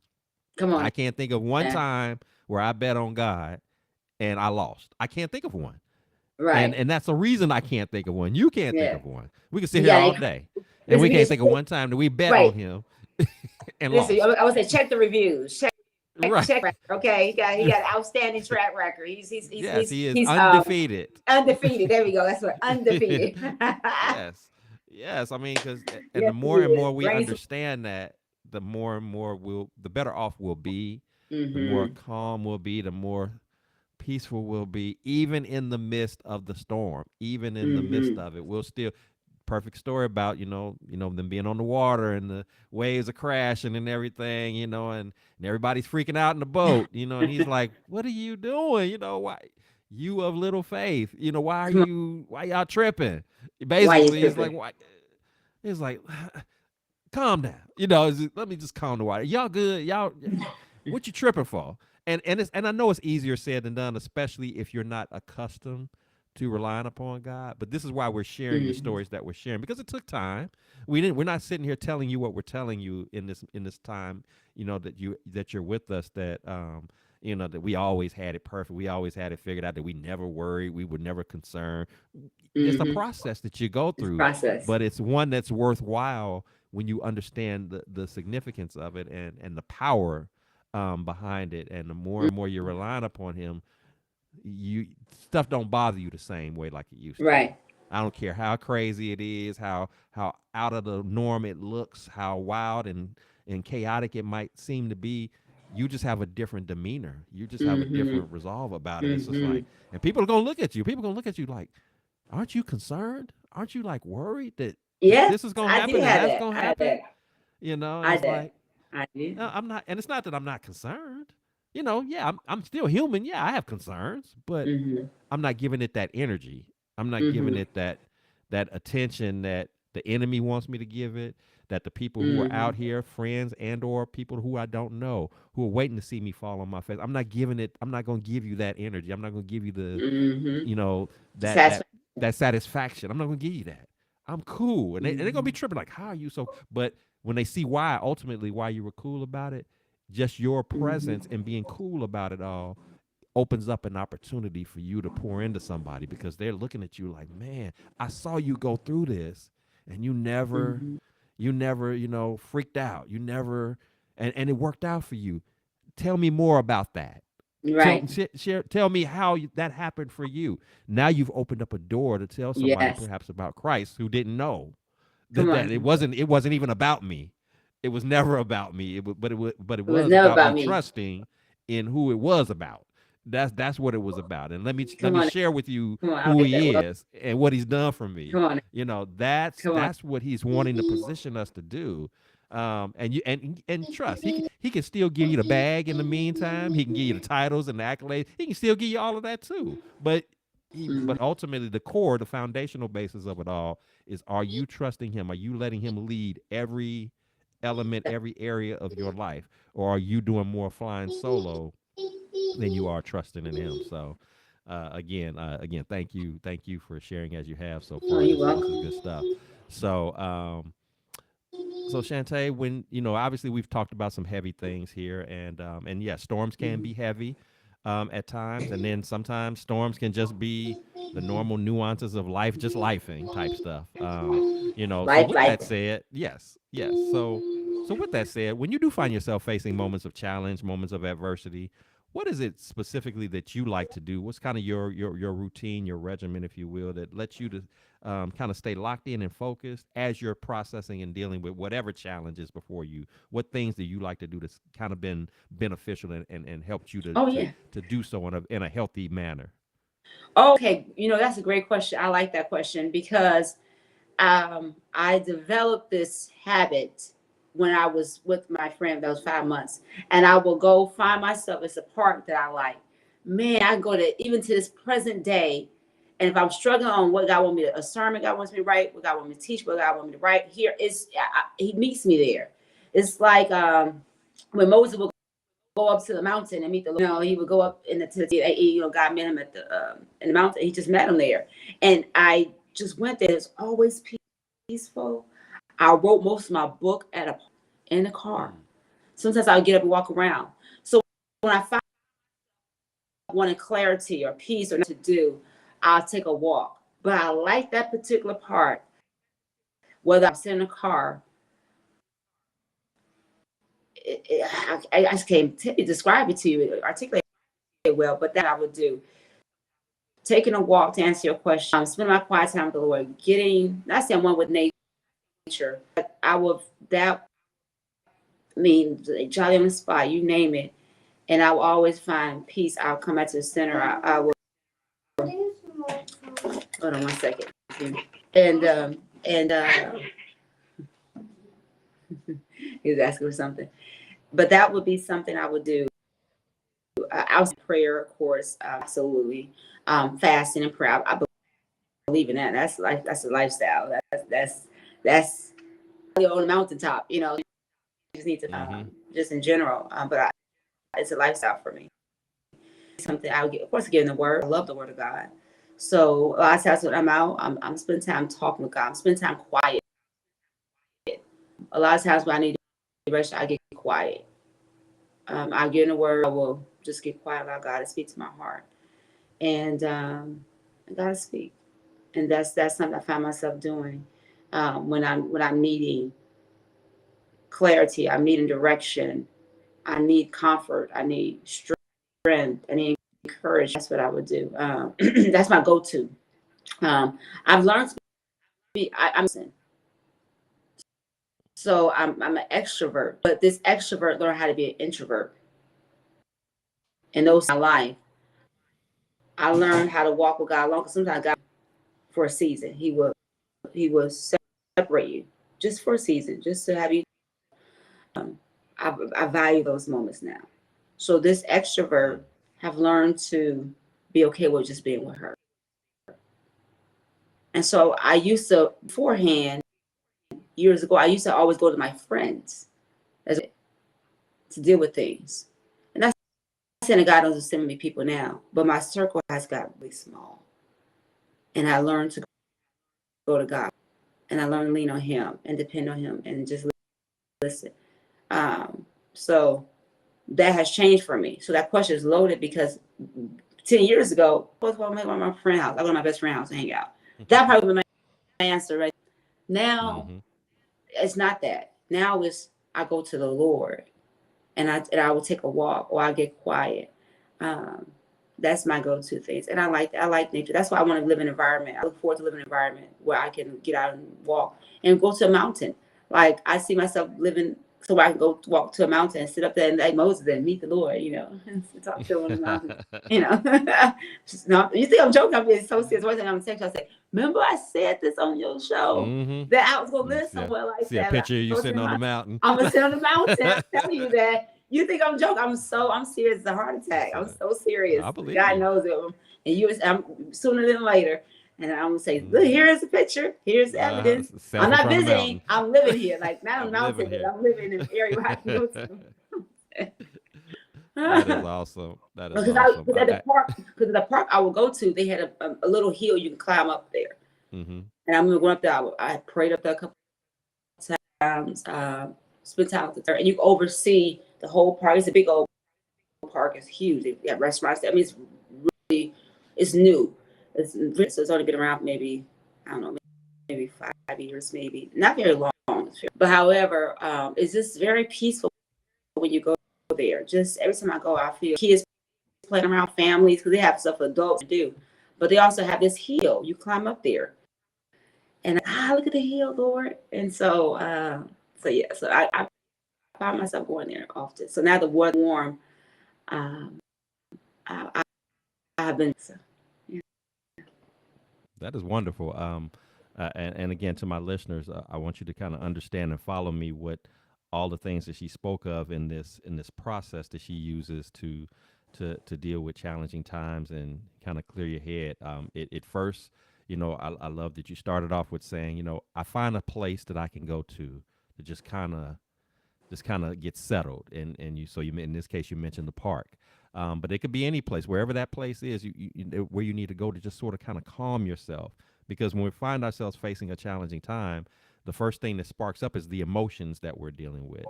Come on I can't think of one now. time where I bet on God and I lost. I can't think of one. And Right. and that's the reason I can't think of one. You can't think Yeah. of one. We can sit We here got all it. day and we Listen, can't think of one time that we bet on right. him and Listen, lost. I would say check the reviews. Right. Check. Okay, he got an outstanding track record. Yes, he is He's undefeated. undefeated. There we go. That's what undefeated. Yes. Yes. I mean, and the Yes, he more and is. more we Reigns. understand that, the more and more the better off we'll be, the more Mm-hmm. calm we'll be, the more peaceful we'll be, even in the midst of the storm, even in the midst Mm-hmm. of it. We'll still perfect story about them being on the water and the waves are crashing and everything, and everybody's freaking out in the boat, and he's like, "What are you doing? Why you of little faith? Come on. Why y'all tripping?" Why you Basically, he's like, tripping? "Why?" He's like, "Calm down. Let me just calm the water. Y'all good? Y'all, what you tripping for?" And I know it's easier said than done, especially if you're not accustomed to relying upon God. But this is why we're sharing the Mm-hmm. stories that we're sharing, because it took time. We're not sitting here telling you what we're telling you in this time. That you're with us. That we always had it perfect. We always had it figured out. That we never worried. We were never concerned. It's a Mm-hmm. process that you go It's through, process. but it's one that's worthwhile when you understand the significance of it and the power behind it. And the more and more you're relying upon him, you stuff don't bother you the same way like it used to. Right. I don't care how crazy it is, how out of the norm it looks, how wild and chaotic it might seem to be. You just have a different demeanor. You just have a Mm-hmm. different resolve about it. It's just Mm-hmm. like, and people are gonna look at you. People are gonna look at you like, aren't you concerned? Aren't you like worried that Yes, this is gonna I did happen and have that's that. gonna I had happen? that. And I it's did. like, I did. no, I'm not, and it's not that I'm not concerned. Yeah, I'm still human. Yeah, I have concerns, but Mm-hmm. I'm not giving it that energy. I'm not giving Mm-hmm. it that attention that the enemy wants me to give it. That the people who are Mm-hmm. out here, friends and or people who I don't know, who are waiting to see me fall on my face. I'm not giving it. I'm not going to give you that energy. I'm not going to give you the, Mm-hmm. you know, that that Satisfaction. that satisfaction. I'm not going to give you that. I'm cool, and they're going to be Mm-hmm. tripping like, how are you so? But when they see ultimately why you were cool about it, just your presence Mm-hmm. and being cool about it all opens up an opportunity for you to pour into somebody, because they're looking at you like, man, I saw you go through this and Mm-hmm. you never, freaked out. You never, and it worked out for you. Tell me more about that. Tell, Right. tell me how that happened for you. Now you've opened up a door to tell somebody Yes. perhaps about Christ who didn't know Come that on. it wasn't even about me. It was never about me. But it It was was never about me about me. trusting in who it was about. That's what it was about. And let Come me on. share with you Come on. I'll who get that. he Well, is and what he's done for me. come on. That's Come on. what he's wanting to position us to do. And trust. He can still give you the bag in the meantime. He can give you the titles and the accolades. He can still give you all of that too. But but ultimately the core, the foundational basis of it all is: are you trusting him? Are you letting him lead every element, every area of your life, or are you doing more flying solo than you are trusting in him? So again, thank you for sharing as you have so Oh, far. you're This is welcome. good stuff. So so Shantay, when obviously we've talked about some heavy things here, and yeah, storms can be heavy at times, and then sometimes storms can just be the normal nuances of life, just lifing type stuff. So Life, with life. that said, yes. So with that said, when you do find yourself facing moments of challenge, moments of adversity, what is it specifically that you like to do? What's kind of your routine, your regimen, if you will, that lets you to kind of stay locked in and focused as you're processing and dealing with whatever challenges before you? What things do you like to do that's kind of been beneficial and helped you Oh yeah. to do so in a healthy manner? Okay, that's a great question. I like that question because I developed this habit when I was with my friend that was 5 months, and I will go find myself as a park that I like. Man, I go to even to this present day, and if I'm struggling on what God want me to, a sermon God wants me to write, what God want me to teach, what God want me to write, here is He meets me there. It's like when Moses would go up to the mountain and meet the Lord. He would go up in God met him at the in the mountain. He just met him there, and I just went there. It's always peaceful. I wrote most of my book in the car. Mm. Sometimes I'll get up and walk around. So when I find wanting clarity or peace or not to do, I'll take a walk. But I like that particular part, whether I'm sitting in a car. I just can't describe it to you, articulate it well, but that I would do. Taking a walk, to answer your question, spending my quiet time with the Lord, not saying one with nature, but I will, that means jolly on the spot, you name it. And I will always find peace. I'll come back to the center. I will, hold on one second. And, he was asking for something. But that would be something I would do. Outside prayer, of course, absolutely. Fasting and prayer. I believe in that. That's life. That's a lifestyle. That's on the mountaintop. You just need to Mm-hmm. just in general. But it's a lifestyle for me. Something I'll get, of course, get in the Word. I love the Word of God. So a lot of times when I'm out, I'm spending time talking with God. I'm spending time quiet. A lot of times when I need to rest, I get quiet. I get in the Word. I will just get quiet, allow God to speak to my heart, and I gotta speak. And that's something I find myself doing when I'm needing clarity. I'm needing direction. I need comfort. I need strength. I need encouragement. That's what I would do. That's my go-to. I've learned to be. I'm so I'm an extrovert, but this extrovert learned how to be an introvert. And those in my life, I learned how to walk with God alone. Because sometimes God, for a season, He will separate you just for a season, just to have you. I value those moments now. So this extrovert have learned to be okay with just being with her. And so I used to beforehand years ago. I used to always go to my friends as to deal with things. And that's not saying that God doesn't send me people now, but my circle has got really small. And I learned to go to God, and I learned to lean on Him and depend on Him and just listen. So that has changed for me. So that question is loaded because 10 years ago, I was going to my friend house. I go to my best friend house and hang out. That probably would be my answer right now. Mm-hmm. It's not that. Now it's I go to the Lord, and I will take a walk or I get quiet. Um, that's my go-to things, and I like nature. That's why I want to live in an environment. I look forward to living in an environment where I can get out and walk and go to a mountain. Like I see myself living so I can go walk to a mountain and sit up there and like Moses and meet the Lord. And talk to him on the mountain. You think I'm joking? I'm being so serious. One time I'm texting, I say, "Remember I said this on your show Mm-hmm. that I was gonna live See a, somewhere like see a that." picture of you Go to sitting the on the mountain. mountain. I'm gonna sit on the mountain. I'm telling you that. You think I'm joking? I'm serious. It's a heart attack. I'm So, so serious. I believe God you. knows it. And I'm sooner than later. And I'm gonna say, look, Hmm. here is the picture. Here's the evidence. I'm Selfie not from the visiting. mountain. I'm living here. Like not a I'm living mountain, but here. I'm living in an area where I can go That is to. awesome. That is Because awesome. because at the park, because the park I would go to, they had a little hill you can climb up there. Hmm. And I remember going up there. I prayed up there a couple times. Spent time with her, and you can oversee the whole park. It's a big old park. It's huge. They got restaurants. I mean, it's new. So it's only been around maybe I don't know, maybe 5 years, maybe not very long. But however, it's just very peaceful when you go there. Just every time I go, I feel kids playing around, families, because they have stuff for adults to do. But they also have this hill. You climb up there, and look at the hill, Lord. And so yeah. So I find myself going there often. So now the weather warm. Um, I, I have been. So, yeah. That is wonderful. And again, to my listeners, I want you to kind of understand and follow me what all the things that she spoke of in this process that she uses to deal with challenging times and kind of clear your head. It first, I love that you started off with saying, I find a place that I can go to just kind of get settled. And you in this case you mentioned the park, but it could be any place, wherever that place is, where you need to go to just sort of kind of calm yourself. Because when we find ourselves facing a challenging time, the first thing that sparks up is the emotions that we're dealing with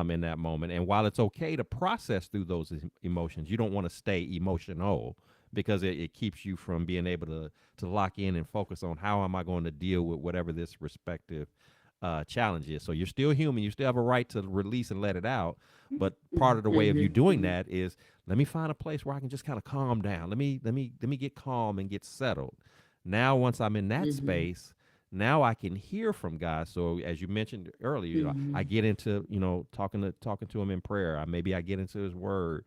in that moment. And while it's okay to process through those emotions, you don't want to stay emotional because it keeps you from being able to lock in and focus on how am I going to deal with whatever this respective challenge is. So you're still human. You still have a right to release and let it out. But part of the way of you doing Mm-hmm. that is let me find a place where I can just kind of calm down. Let me get calm and get settled. Now, once I'm in that Mm-hmm. space, now I can hear from God. So as you mentioned earlier, I Mm-hmm. get into talking to Him in prayer. Maybe I get into His Word.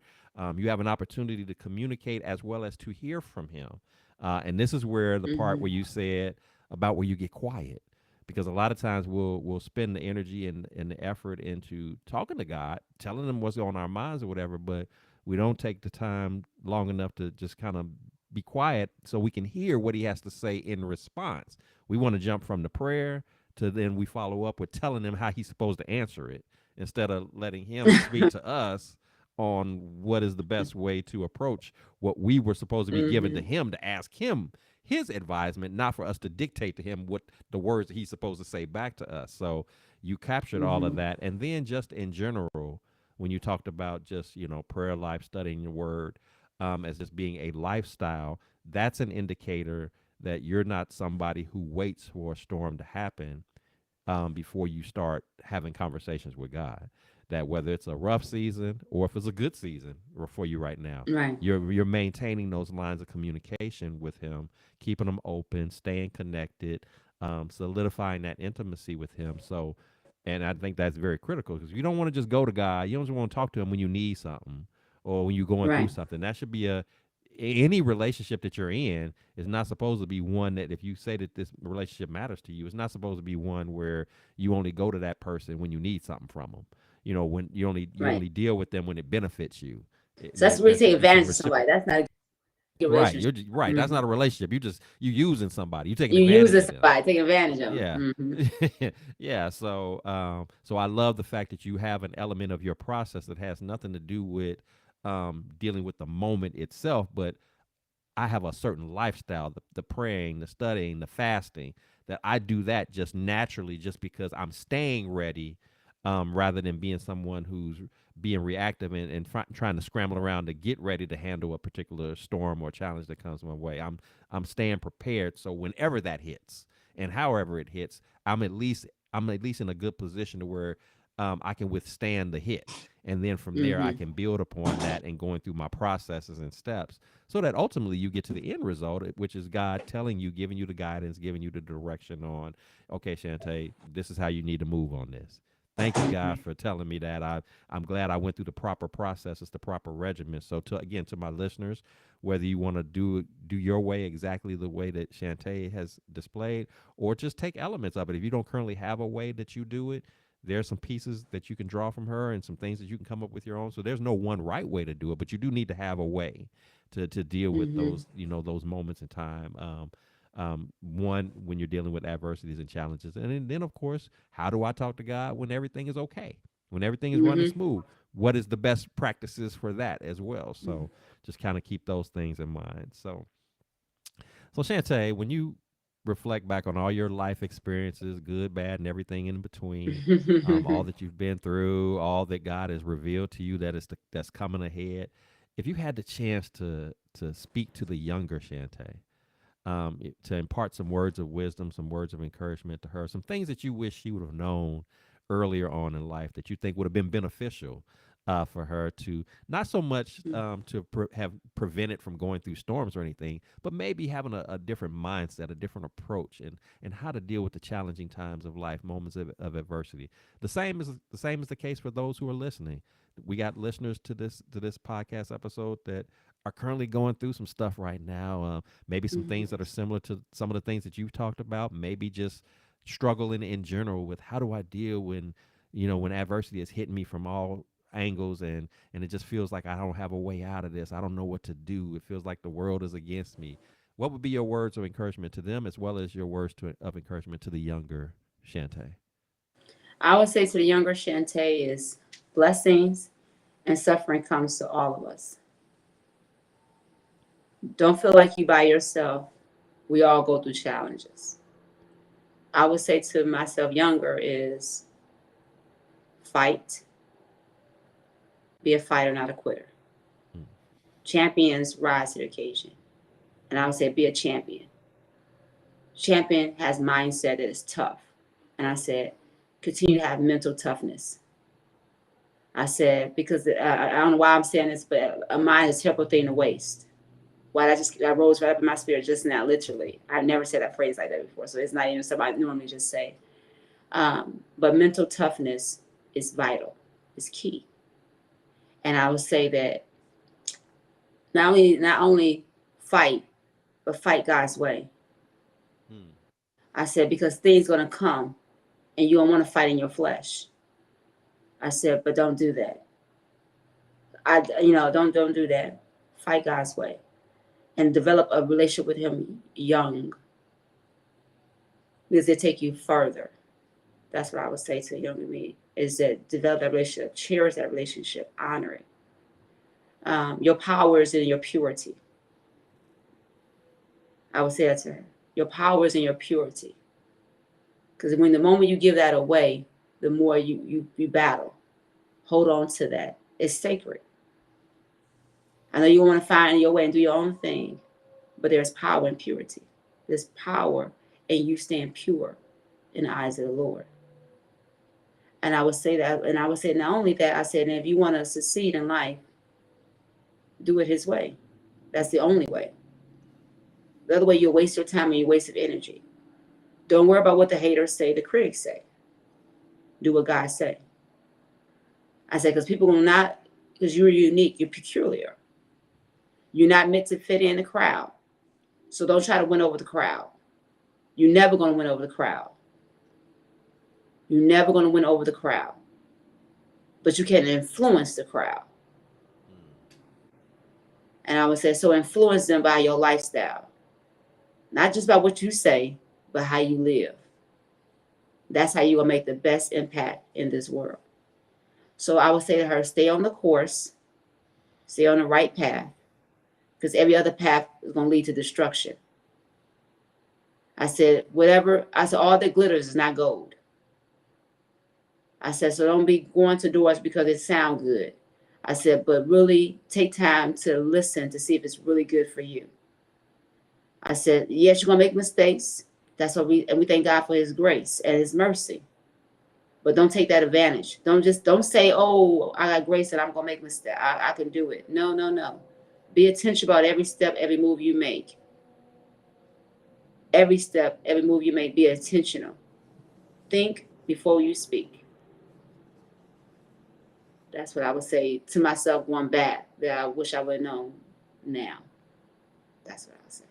You have an opportunity to communicate as well as to hear from Him. And this is where the part where Mm-hmm. you said about where you get quiet, because a lot of times we'll spend the energy and the effort into talking to God, telling Him what's on our minds or whatever, but we don't take the time long enough to just kind of be quiet so we can hear what He has to say in response. We want to jump from the prayer to then we follow up with telling Him how He's supposed to answer it instead of letting Him speak to us on what is the best way to approach what we were supposed to be given to Mm-hmm. Him to ask Him his advisement, not for us to dictate to him what the words that he's supposed to say back to us. So you captured all of Mm-hmm. that. And then just in general, when you talked about just, prayer life, studying your word as just being a lifestyle, that's an indicator that you're not somebody who waits for a storm to happen before you start having conversations with God. That whether it's a rough season or if it's a good season for you right now, Right. you're maintaining those lines of communication with Him, keeping them open, staying connected, solidifying that intimacy with Him. So, and I think that's very critical because you don't want to just go to God. You don't just want to talk to Him when you need something or when you're going through Right. something. That should be any relationship that you're in is not supposed to be one that if you say that this relationship matters to you, it's not supposed to be one where you only go to that person when you need something from them. When you Right. only deal with them when it benefits you. So that's There really should taking be some advantage of somebody. reciprocal. That's not a good Right, relationship. right. That's Mm-hmm. not a relationship. You using somebody. You taking You advantage using of them. somebody, taking advantage of them. Yeah. Mm-hmm. Yeah. So I love the fact that you have an element of your process that has nothing to do with dealing with the moment itself, but I have a certain lifestyle, the praying, the studying, the fasting, that I do that just naturally, just because I'm staying ready, rather than being someone who's being reactive and trying to scramble around to get ready to handle a particular storm or challenge that comes my way. I'm staying prepared, so whenever that hits and however it hits, I'm at least in a good position to where I can withstand the hit, and then from there I Mm-hmm. can build upon that and going through my processes and steps so that ultimately you get to the end result, which is God telling you, giving you the guidance, giving you the direction on, okay, Shantay, this is how you need to move on this. Thank you, God, for telling me that. I'm glad I went through the proper processes, the proper regimen. So, to my listeners, whether you want to do your way exactly the way that Shantay has displayed, or just take elements of it. If you don't currently have a way that you do it, there's some pieces that you can draw from her and some things that you can come up with your own. So there's no one right way to do it, but you do need to have a way to deal with Mm-hmm. those, those moments in time. One, when you're dealing with adversities and challenges, and then of course, how do I talk to God when everything is okay, when everything is running Mm-hmm. smooth? What is the best practices for that as well? So just kind of keep those things in mind. So Shantae, when you reflect back on all your life experiences, good, bad, and everything in between, all Mm-hmm. that you've been through, all that God has revealed to you that's coming ahead, if you had the chance to speak to the younger Shantae, to impart some words of wisdom, some words of encouragement to her, some things that you wish she would have known earlier on in life that you think would have been beneficial for her to not so much have prevented from going through storms or anything, but maybe having a different mindset, a different approach, and how to deal with the challenging times of life, moments of adversity. The same is the case for those who are listening. We got listeners to this podcast episode that are currently going through some stuff right now. Maybe some things that are similar to some of the things that you've talked about. Maybe just struggling in general with how do I deal when adversity is hitting me from all angles and it just feels like I don't have a way out of this. I don't know what to do. It feels like the world is against me. What would be your words of encouragement to them as well as your of encouragement to the younger Shantae? I would say to the younger Shantae is blessings and suffering comes to all of us. Don't feel like you by yourself. We all go through challenges. I would say to myself younger is fight, be a fighter, not a quitter. Mm, Champions rise to the occasion. And I would say be a champion. Champion has mindset that is tough. And I said, continue to have mental toughness. I said, because I don't know why I'm saying this, but a mind is a terrible thing to waste. Why that rose right up in my spirit just now, literally. I've never said that phrase like that before, so it's not even something I normally just say. But mental toughness is vital, is key. And I would say that not only fight, but fight God's way. mm, I said because things gonna come, and you don't want to fight in your flesh. I said, but don't do that. Don't do that. Fight God's way and develop a relationship with Him young, because it take you further. That's what I would say to younger me is that develop that relationship, cherish that relationship, honor it. Your power is in your purity. I would say that to her. Your power is in your purity. Because when the moment you give that away, the more you battle. Hold on to that. It's sacred. I know you want to find your way and do your own thing, but there's power in purity. There's power in you staying pure in the eyes of the Lord. And I would say that, and I would say not only that, I said, and if you want to succeed in life, do it His way. That's the only way. The other way, you'll waste your time and you waste of energy. Don't worry about what the haters say, the critics say. Do what God say. I said, because people will not, because you're unique, you're peculiar. You're not meant to fit in the crowd. So don't try to win over the crowd. You're never going to win over the crowd. You're never going to win over the crowd. But you can influence the crowd. mm. And I would say, so influence them by your lifestyle. Not just by what you say, but how you live. That's how you will make the best impact in this world. So I would say to her, stay on the course, stay on the right path, because every other path is going to lead to destruction. I said, all that glitters is not gold. I said, so don't be going to doors because it sound good. I said, but really take time to listen to see if it's really good for you. I said, yes, you're gonna make mistakes. That's what we thank God for His grace and His mercy. But don't take that advantage. Don't say, oh, I got grace and I'm gonna make mistakes. I can do it. No, no, no. Be attention about every step, every move you make. Every step, every move you make, be intentional. Think before you speak. That's what I would say to myself going back that I wish I would have known now. That's what I would say.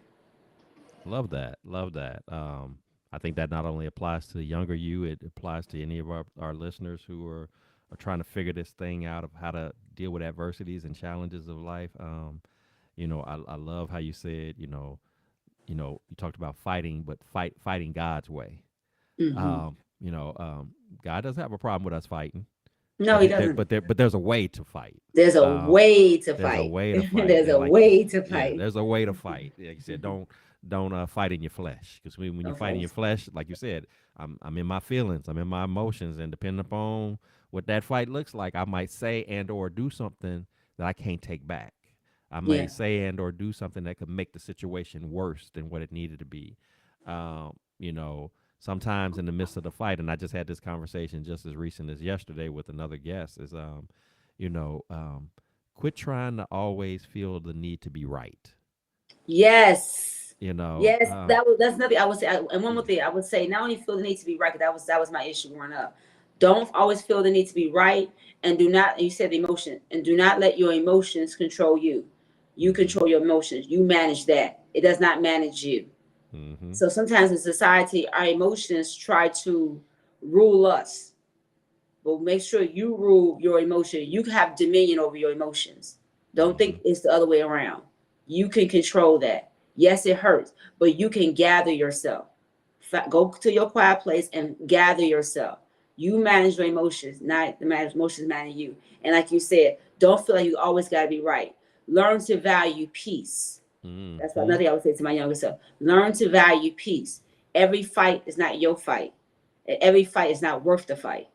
Love that. Love that. I think that not only applies to the younger you, it applies to any of our listeners who are trying to figure this thing out of how to deal with adversities and challenges of life. I love how you said, you talked about fighting, but fighting God's way. Hmm. Um, God doesn't have a problem with us fighting, No, he doesn't. but there's a way to fight. There's a Um, way to there's a fight. way to fight, There's and a like way to yeah, fight. there's a way to fight. Like you said, don't fight in your flesh, because when you fight in Okay. your flesh, like you said, I'm in my feelings, I'm in my emotions, and depending upon what that fight looks like, I might say and or do something that I can't take back. I may Yeah. say and or do something that could make the situation worse than what it needed to be. Sometimes in the midst of the fight, and I just had this conversation just as recent as yesterday with another guest, is you know, um, quit trying to always feel the need to be right. Yes. You know, Yes. That's nothing I would say. And one more yeah. thing, I would say not only feel the need to be right, 'cause that was my issue growing up. Don't always feel the need to be right, and do not. You said the emotion, and do not let your emotions control you. You Mm-hmm. control your emotions. You manage that. It does not manage you. Mm-hmm. So sometimes in society, our emotions try to rule us. But make sure you rule your emotion. You have dominion over your emotions. Don't Mm-hmm. think it's the other way around. You can control that. Yes, it hurts, but you can gather yourself. Go to your quiet place and gather yourself. You manage your emotions, not the emotions manage you. And like you said, don't feel like you always got to be right. Learn to value peace. That's Mm-hmm. another thing I would say to my younger self. Learn to value peace. Every fight is not your fight. And every fight is not worth the fight.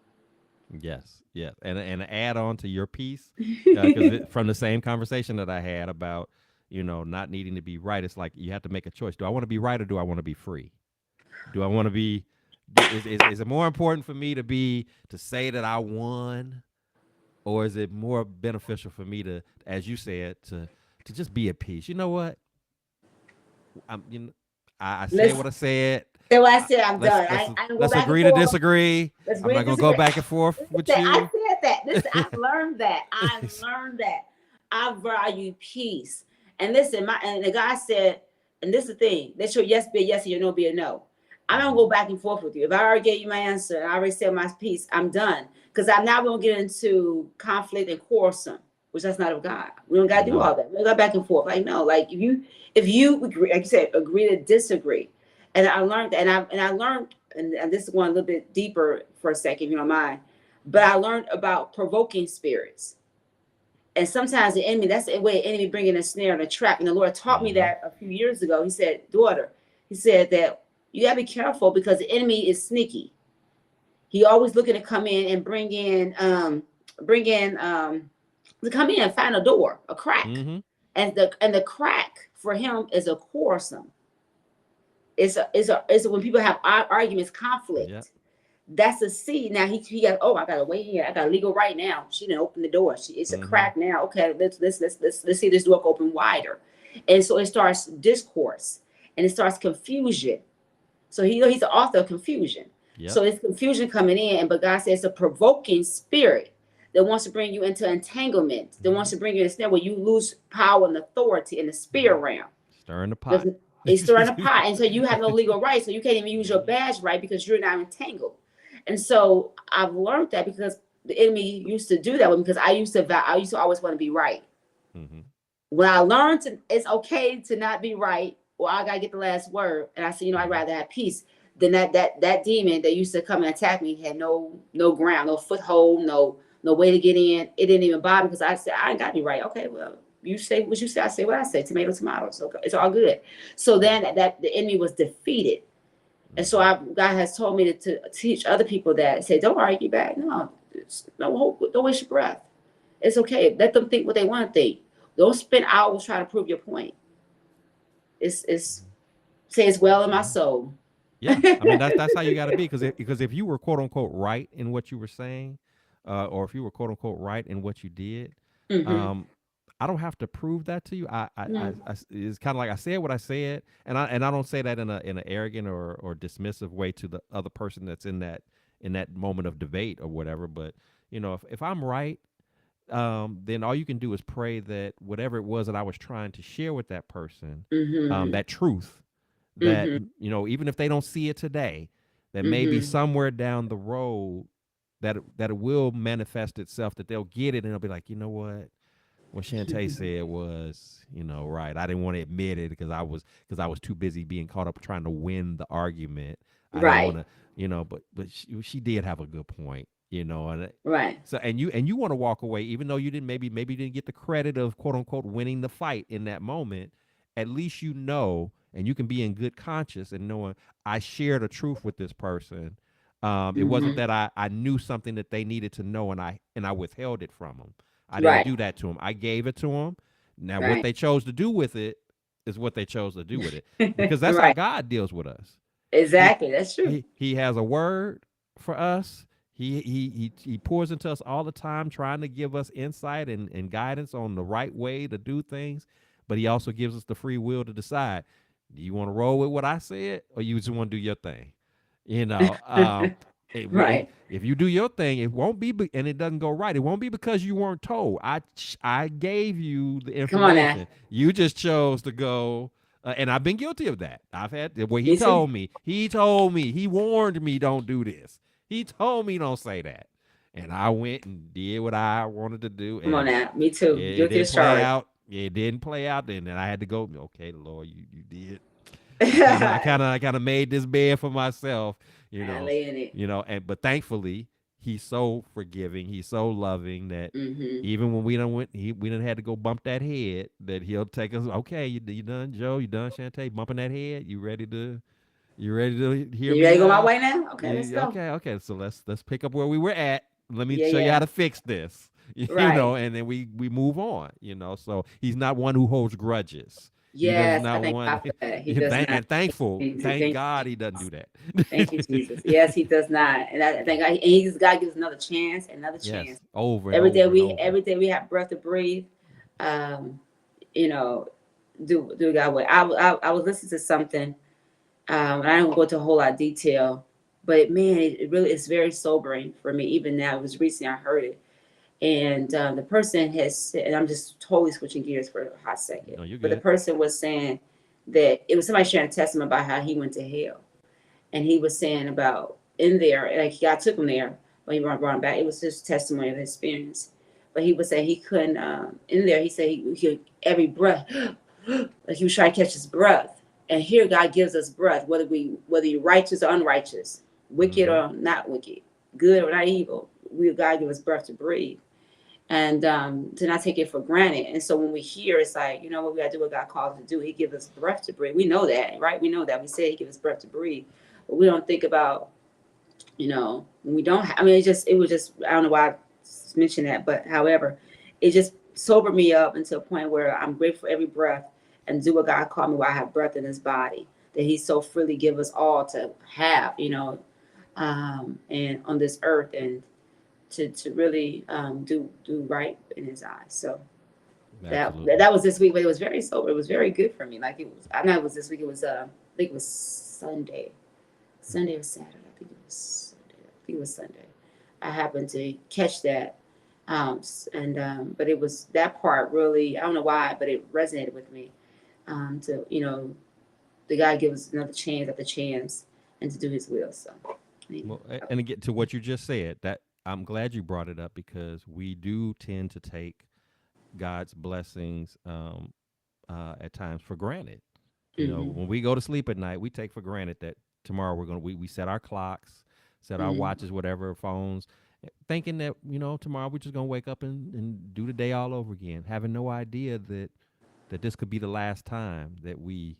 Yes, yes, and add on to your piece, because from the same conversation that I had about not needing to be right, it's like you have to make a choice. Do I want to be right or do I want to be free? Do I want to be? Is it more important for me to say that I won, or is it more beneficial for me to, as you said, to just be at peace? You know what? I'm you know, I said Let's what I said. say what I said. I'm Let's done. let's I don't go let's back and agree to forth. disagree. Let's I'm agree not to gonna go disagree. back and forth with I you. said that. Listen, I've learned that. I learned that. I value peace. And listen, and the guy said, and this is the thing, let your yes be a yes and your no be a no. I don't Hmm. go back and forth with you. If I already gave you my answer and I already said my piece, I'm done. Because I'm not gonna get into conflict and quarrelsome, which that's not of God. We don't gotta do No. all that. We don't got back and forth. Like no, like if you agree, like you said, agree to disagree. And I learned that, and I learned, and this is going a little bit deeper for a second, if you don't mind. But I learned about provoking spirits. And sometimes the enemy, that's the way the enemy bringing a snare and a trap. And the Lord taught me Hmm. that a few years ago. He said, daughter, he said that you gotta be careful because the enemy is sneaky. He always looking to come in and bring in to come in and find a door, a crack. Hmm. And the crack for him is a quarrelsome. It's when people have arguments, Yep. conflict. That's a seed. Now he got. Oh, I gotta wait here. I got legal right now. She didn't open the door. It's a Hmm. crack now. Okay, let's see this door open wider, and so it starts discourse and it starts confusion. So he's the author of confusion. Yep. So it's confusion coming in, but God says it's a provoking spirit that wants to bring you into entanglement, that wants Hmm. to bring you in a snare where you lose power and authority in the Hmm. spirit realm. Stirring the pot. Doesn't It's stirring a pot, and so you have no legal right, so you can't even use your badge right because you're not entangled. And so I've learned that because the enemy used to do that with me because I used to always want to be right. Hmm. When I learned it's okay to not be right, or I gotta get the last word, and I said, I'd Hmm. rather have peace than that demon that used to come and attack me had no ground, no foothold, no way to get in. It didn't even bother me because I said I ain't gotta be right. Okay, well, you say what you say, I say what I say. Tomato, tomato. So it's all good. So then that the enemy was defeated. And so Hmm. God has told me to teach other people that say, don't argue back. No, don't waste your breath. It's okay. Let them think what they want to think. Don't spend hours trying to prove your point. It's say it's well in my Yeah. soul. Yeah. I mean, that's how you got to be, because if you were quote unquote right in what you were saying, or if you were quote unquote right in what you did, Mm-hmm. um, I don't have to prove that to you. No. It's kind of like I said what I said, and I don't say that in an arrogant or dismissive way to the other person that's in that moment of debate or whatever. But if I'm right, then all you can do is pray that whatever it was that I was trying to share with that person, Mm-hmm. that truth, that, Mhm. even if they don't see it today, that maybe Mhm. somewhere down the road that it will manifest itself, that they'll get it and they'll be like, you know what Shantay said was, right. I didn't want to admit it because I was too busy being caught up trying to win the argument. I didn't want Right. to, but she did have a good point, and Right. so and you want to walk away even though you didn't maybe you didn't get the credit of quote unquote winning the fight in that moment. At least and you can be in good conscience and knowing I shared a truth with this person. It wasn't Mhm. that I knew something that they needed to know and I withheld it from them. I didn't Right. do that to them. I gave it to them. Now, what Right. they chose to do with it is what they chose to do with it, because that's how Right. God deals with us. He Exactly. That's true. he has a word for us. He pours into us all the time, trying to give us insight and guidance on the right way to do things. But he also gives us the free will to decide: do you want to roll with what I said, or you just want to do your thing? You know, Right. if you do your thing, it won't and it doesn't go right. It won't be because you weren't told. I gave you the Come on now. information. You just chose to go. And I've been guilty of that. I've had where he Me too. told me, he warned me, don't do this. He told me don't say that. And I went and did what I wanted to do. Come on And now. Me it, too. it Guilty didn't as play charged. out. It didn't play out. Then I had to go, okay, Lord, you did. I kind of, I I kind of, I kind of made this bed for myself, you know, lay in it. and but thankfully he's so forgiving, he's so loving that Mhm. even when we done had to go bump that head, that he'll take us. Okay, you done, Joe? You done, Shantay? Bumping that head? You ready to hear You me ready to go my now? way now? Okay, let's Yeah, go. okay. So let's pick up where we were at. Let me Yeah, show you how yeah. to fix this. Right. And then we move on. So he's not one who holds grudges. He does Yes, I not thank one. God for that. He does not. And thankful, Thank you, thank thank God you, he doesn't do Jesus. Thank you, that. Jesus. Yes, he does not. And I think and he's God gives another chance, another chance. Yes, over and Every day over and we over. every day we have breath to breathe. Um, you know, do God way. I was listening to something. And I don't go into a whole lot of detail, but man, it really is very sobering for me. Even now, it was recently I heard it, and the person has said, and I'm just totally switching gears for a hot second, No, you're but the good. person was saying that it was somebody sharing a testimony about how he went to hell, and he was saying about in there, like God took him there, but he brought him back. It was just testimony of his experience, but he was saying he couldn't in there. He said he every breath, like he was trying to catch his breath. And here God gives us breath, whether you're righteous or unrighteous, wicked Mm-hmm. or not wicked, good or not evil. God give us breath to breathe and to not take it for granted. And so when we hear, it's like, you know what, we got to do what God calls us to do. He gives us breath to breathe. We know that, right? We know that. We say He gives us breath to breathe, but we don't think about, when we don't. I mean, it was just. I don't know why I mentioned that, but however, it just sobered me up until a point where I'm grateful for every breath and do what God called me while I have breath in His body. That He so freely give us all to have, and on this earth and to really do right in His eyes. So Absolutely. that was this week, but it was very sober. It was very good for me. Like it was. I know it was this week. It was. I think it was Sunday, Sunday or Saturday. I think it was Sunday. I think it was Sunday. I happened to catch that, and but it was that part really. I don't know why, but it resonated with me. To the guy gives us another chance after chance, and to do His will. So, Well, and again to what you just said, that I'm glad you brought it up because we do tend to take God's blessings at times for granted. mm-hmm, When we go to sleep at night, we take for granted that tomorrow we set our clocks, set our mm-hmm, watches, whatever phones, thinking that tomorrow we're just gonna wake up and do the day all over again, having no idea that this could be the last time that we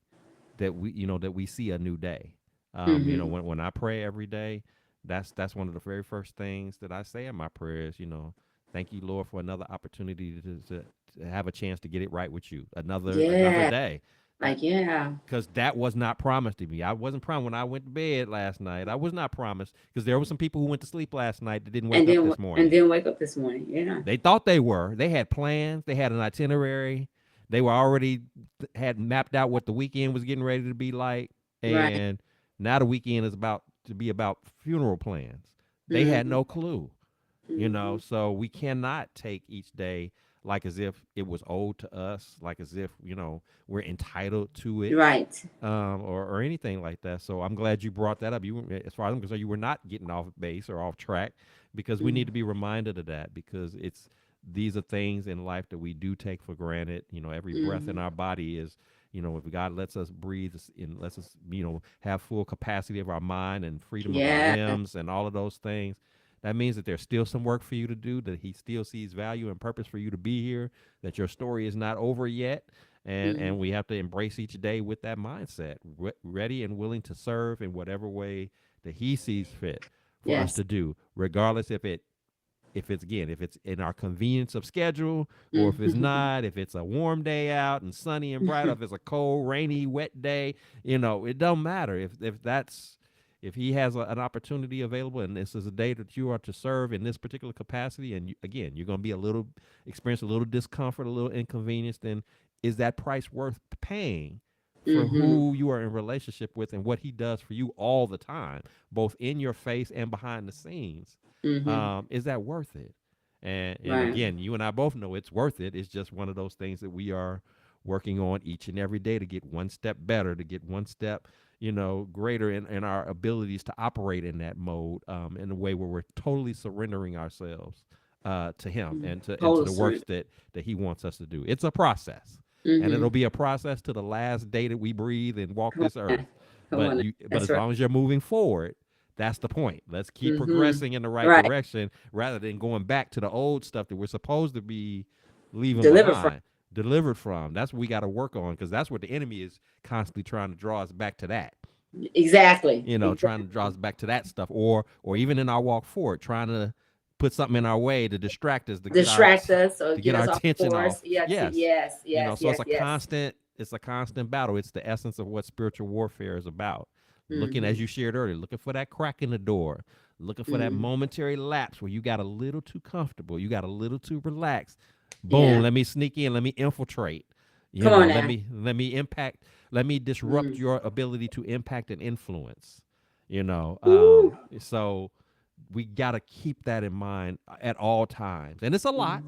see a new day. mm-hmm. When I pray every day, that's one of the very first things that I say in my prayers. Thank you, Lord, for another opportunity to have a chance to get it right with you. Another Yeah, day. like yeah, Because that was not promised to me. I wasn't promised when I went to bed last night. I was not promised because there were some people who went to sleep last night that didn't wake up this and morning. then wake up this morning. Yeah, They thought they were. They had plans. They had an itinerary. They were already had mapped out what the weekend was getting ready to be like. right. And now the weekend is about to be about funeral plans. They had Mm-hmm, no clue. mm-hmm. So we cannot take each day like as if it was owed to us, like as if, we're entitled to it, Right. or anything like that. So I'm glad you brought that up. As far as I'm concerned, you were not getting off base or off track, because we need Mhm. to be reminded of that, because these are things in life that we do take for granted. Every breath in Mhm. our body is, if God lets us breathe and lets us, have full capacity of our mind and freedom of our Yeah. limbs and all of those things. That means that there's still some work for you to do, that he still sees value and purpose for you to be here, that your story is not over yet. And Mhm. we have to embrace each day with that mindset, ready and willing to serve in whatever way that he sees fit for us Yes. to do, regardless if it's in our convenience of schedule, or if it's Mhm. not, if it's a warm day out and sunny and bright, or if it's a cold, rainy, wet day. It don't matter. If he has an opportunity available, and this is a day that you are to serve in this particular capacity, and again, you're going to be experience a little discomfort, a little inconvenience, then is that price worth paying for Mhm. who you are in relationship with and what he does for you all the time, both in your face and behind the scenes? Mhm. Is that worth it? And Right. again, you and I both know it's worth it. It's just one of those things that we are working on each and every day to get one step better, to get one step, greater in our abilities to operate in that mode, in a way where we're totally surrendering ourselves to him, Mhm. and to Total the works surrender. that he wants us to do. It's a process, and it'll Mhm. be a process to the last day that we breathe and walk Come this on. earth. Come on. But That's as right. long as you're moving forward, that's the point. Let's keep Mhm. progressing in the right Right. direction, rather than going back to the old stuff that we're supposed to be leaving Deliver from. behind, delivered from. That's what we got to work on, because that's what the enemy is constantly trying to draw us back to that. Exactly. Trying to draw us back to that stuff, or even in our walk forward, trying to put something in our way to distract us, to get our Distract us or to get get our us off attention course. off. Yeah. Yes, Yes. Yes. so Yes. Yes. it's a constant battle. It's the essence of what spiritual warfare is about. Looking, as Mhm. you shared earlier, looking for that crack in the door, looking for that Mhm. momentary lapse where you got a little too comfortable, you got a little too relaxed. Boom, Yeah. let me sneak in, let me infiltrate. Come on Let now. me impact, let me disrupt Mm. your ability to impact and influence. Woo. So we got to keep that in mind at all times, and it's a lot,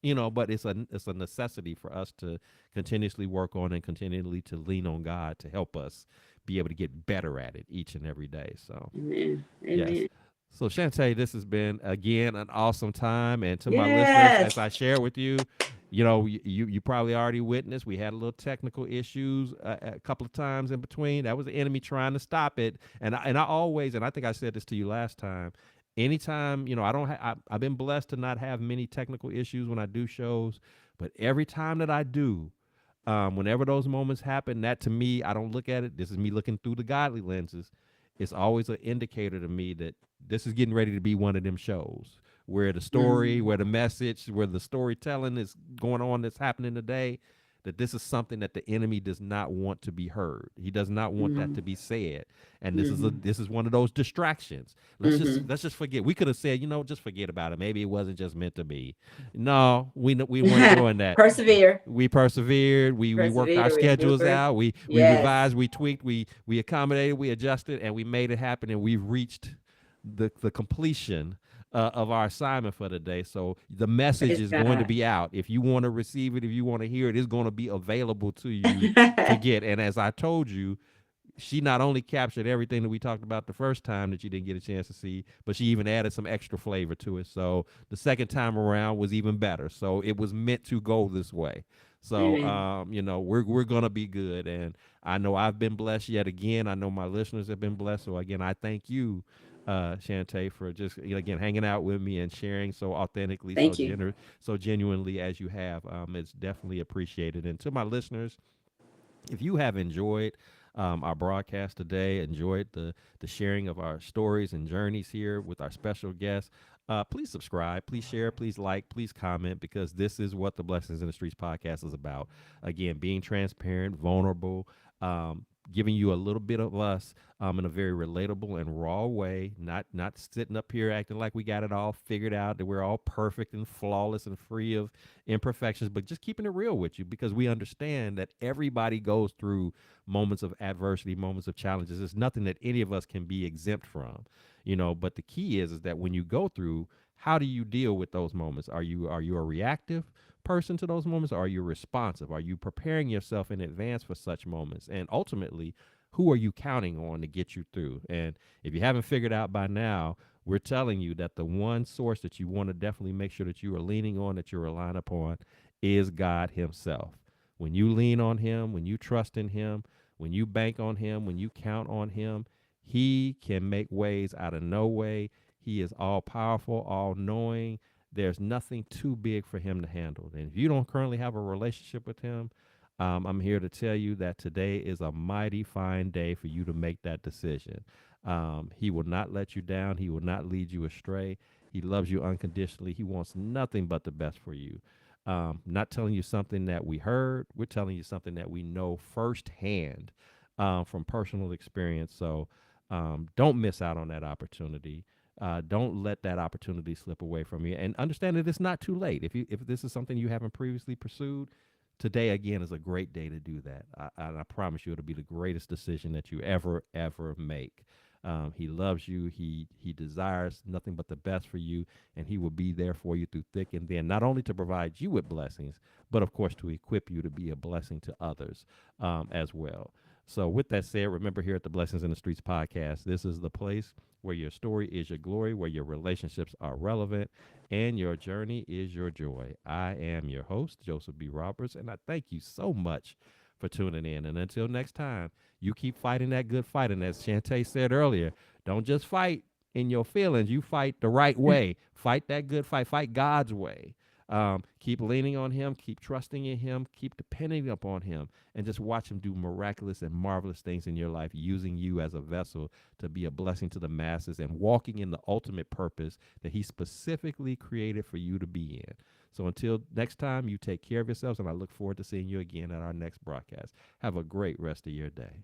Mhm. but it's a necessity for us to continuously work on and continually to lean on God to help us be able to get better at it each and every day. So Amen. yes. Amen. So Shantay, this has been again an awesome time, and to my listeners, Yes. as I share with you, you probably already witnessed we had a little technical issues a couple of times in between. That was the enemy trying to stop it, and I always, and I think I said this to you last time. Anytime, I don't, I've been blessed to not have many technical issues when I do shows, but every time that I do, whenever those moments happen, that to me, I don't look at it. This is me looking through the godly lenses. It's always an indicator to me that this is getting ready to be one of them shows where the story, Mm. where the message, where the storytelling is going on that's happening today, that this is something that the enemy does not want to be heard. He does not want that Mm. to be said. And Mhm. this is one of those distractions. Mhm. Let's just forget. We could have said, just forget about it. Maybe it wasn't just meant to be. No, we weren't doing that. Persevere. We persevered. We worked our Persevere. schedules Remember. out. We Yes. revised. We tweaked. We accommodated. We adjusted, and we made it happen. And we've reached the completion of our assignment for the day. So the message Praise is going to God. be out. If you want to receive it, if you want to hear it, it's going to be available to you to get. And as I told you, she not only captured everything that we talked about the first time that you didn't get a chance to see, but she even added some extra flavor to it. So the second time around was even better. So it was meant to go this way. So Amen. we're gonna be good, and I know I've been blessed yet again. I know my listeners have been blessed. So again, I thank you, Shantay, for just again hanging out with me and sharing so authentically, Thank you. so genuinely as you have. It's definitely appreciated. And to my listeners, if you have enjoyed our broadcast today, enjoyed the sharing of our stories and journeys here with our special guests, please subscribe, please share, please like, please comment, because this is what the Blessings in the Streets podcast is about. Again, being transparent, vulnerable, giving you a little bit of us in a very relatable and raw way, not sitting up here acting like we got it all figured out, that we're all perfect and flawless and free of imperfections, but just keeping it real with you, because we understand that everybody goes through moments of adversity, moments of challenges. There's nothing that any of us can be exempt from, but the key is that when you go through, how do you deal with those moments? Are you a reactive person to those moments, or are you responsive? Are you preparing yourself in advance for such moments? And ultimately, who are you counting on to get you through? And if you haven't figured out by now, we're telling you that the one source that you want to definitely make sure that you are leaning on, that you're relying upon, is God Himself. When you lean on Him, when you trust in Him, when you bank on Him, when you count on Him, He can make ways out of no way. He is all powerful, all knowing. There's nothing too big for Him to handle. And if you don't currently have a relationship with Him, I'm here to tell you that today is a mighty fine day for you to make that decision. He will not let you down. He will not lead you astray. He loves you unconditionally. He wants nothing but the best for you. Not telling you something that we heard. We're telling you something that we know firsthand from personal experience. So don't miss out on that opportunity. Don't let that opportunity slip away from you. And understand that it's not too late. If this is something you haven't previously pursued, today again is a great day to do that. I promise you, it'll be the greatest decision that you ever make. He loves you. He desires nothing but the best for you, and He will be there for you through thick and thin, not only to provide you with blessings, but of course to equip you to be a blessing to others as well. So, with that said, remember here at the Blessings in the Streets podcast, this is the place where your story is your glory, where your relationships are relevant, and your journey is your joy. I am your host, Joseph B. Roberts, and I thank you so much for tuning in. And until next time, you keep fighting that good fight. And as Shantay said earlier, don't just fight in your feelings. You fight the right way. Fight that good fight. Fight God's way. Keep leaning on Him. Keep trusting in Him. Keep depending upon Him. And just watch Him do miraculous and marvelous things in your life, using you as a vessel to be a blessing to the masses and walking in the ultimate purpose that He specifically created for you to be in. So until next time, you take care of yourselves, and I look forward to seeing you again at our next broadcast. Have a great rest of your day.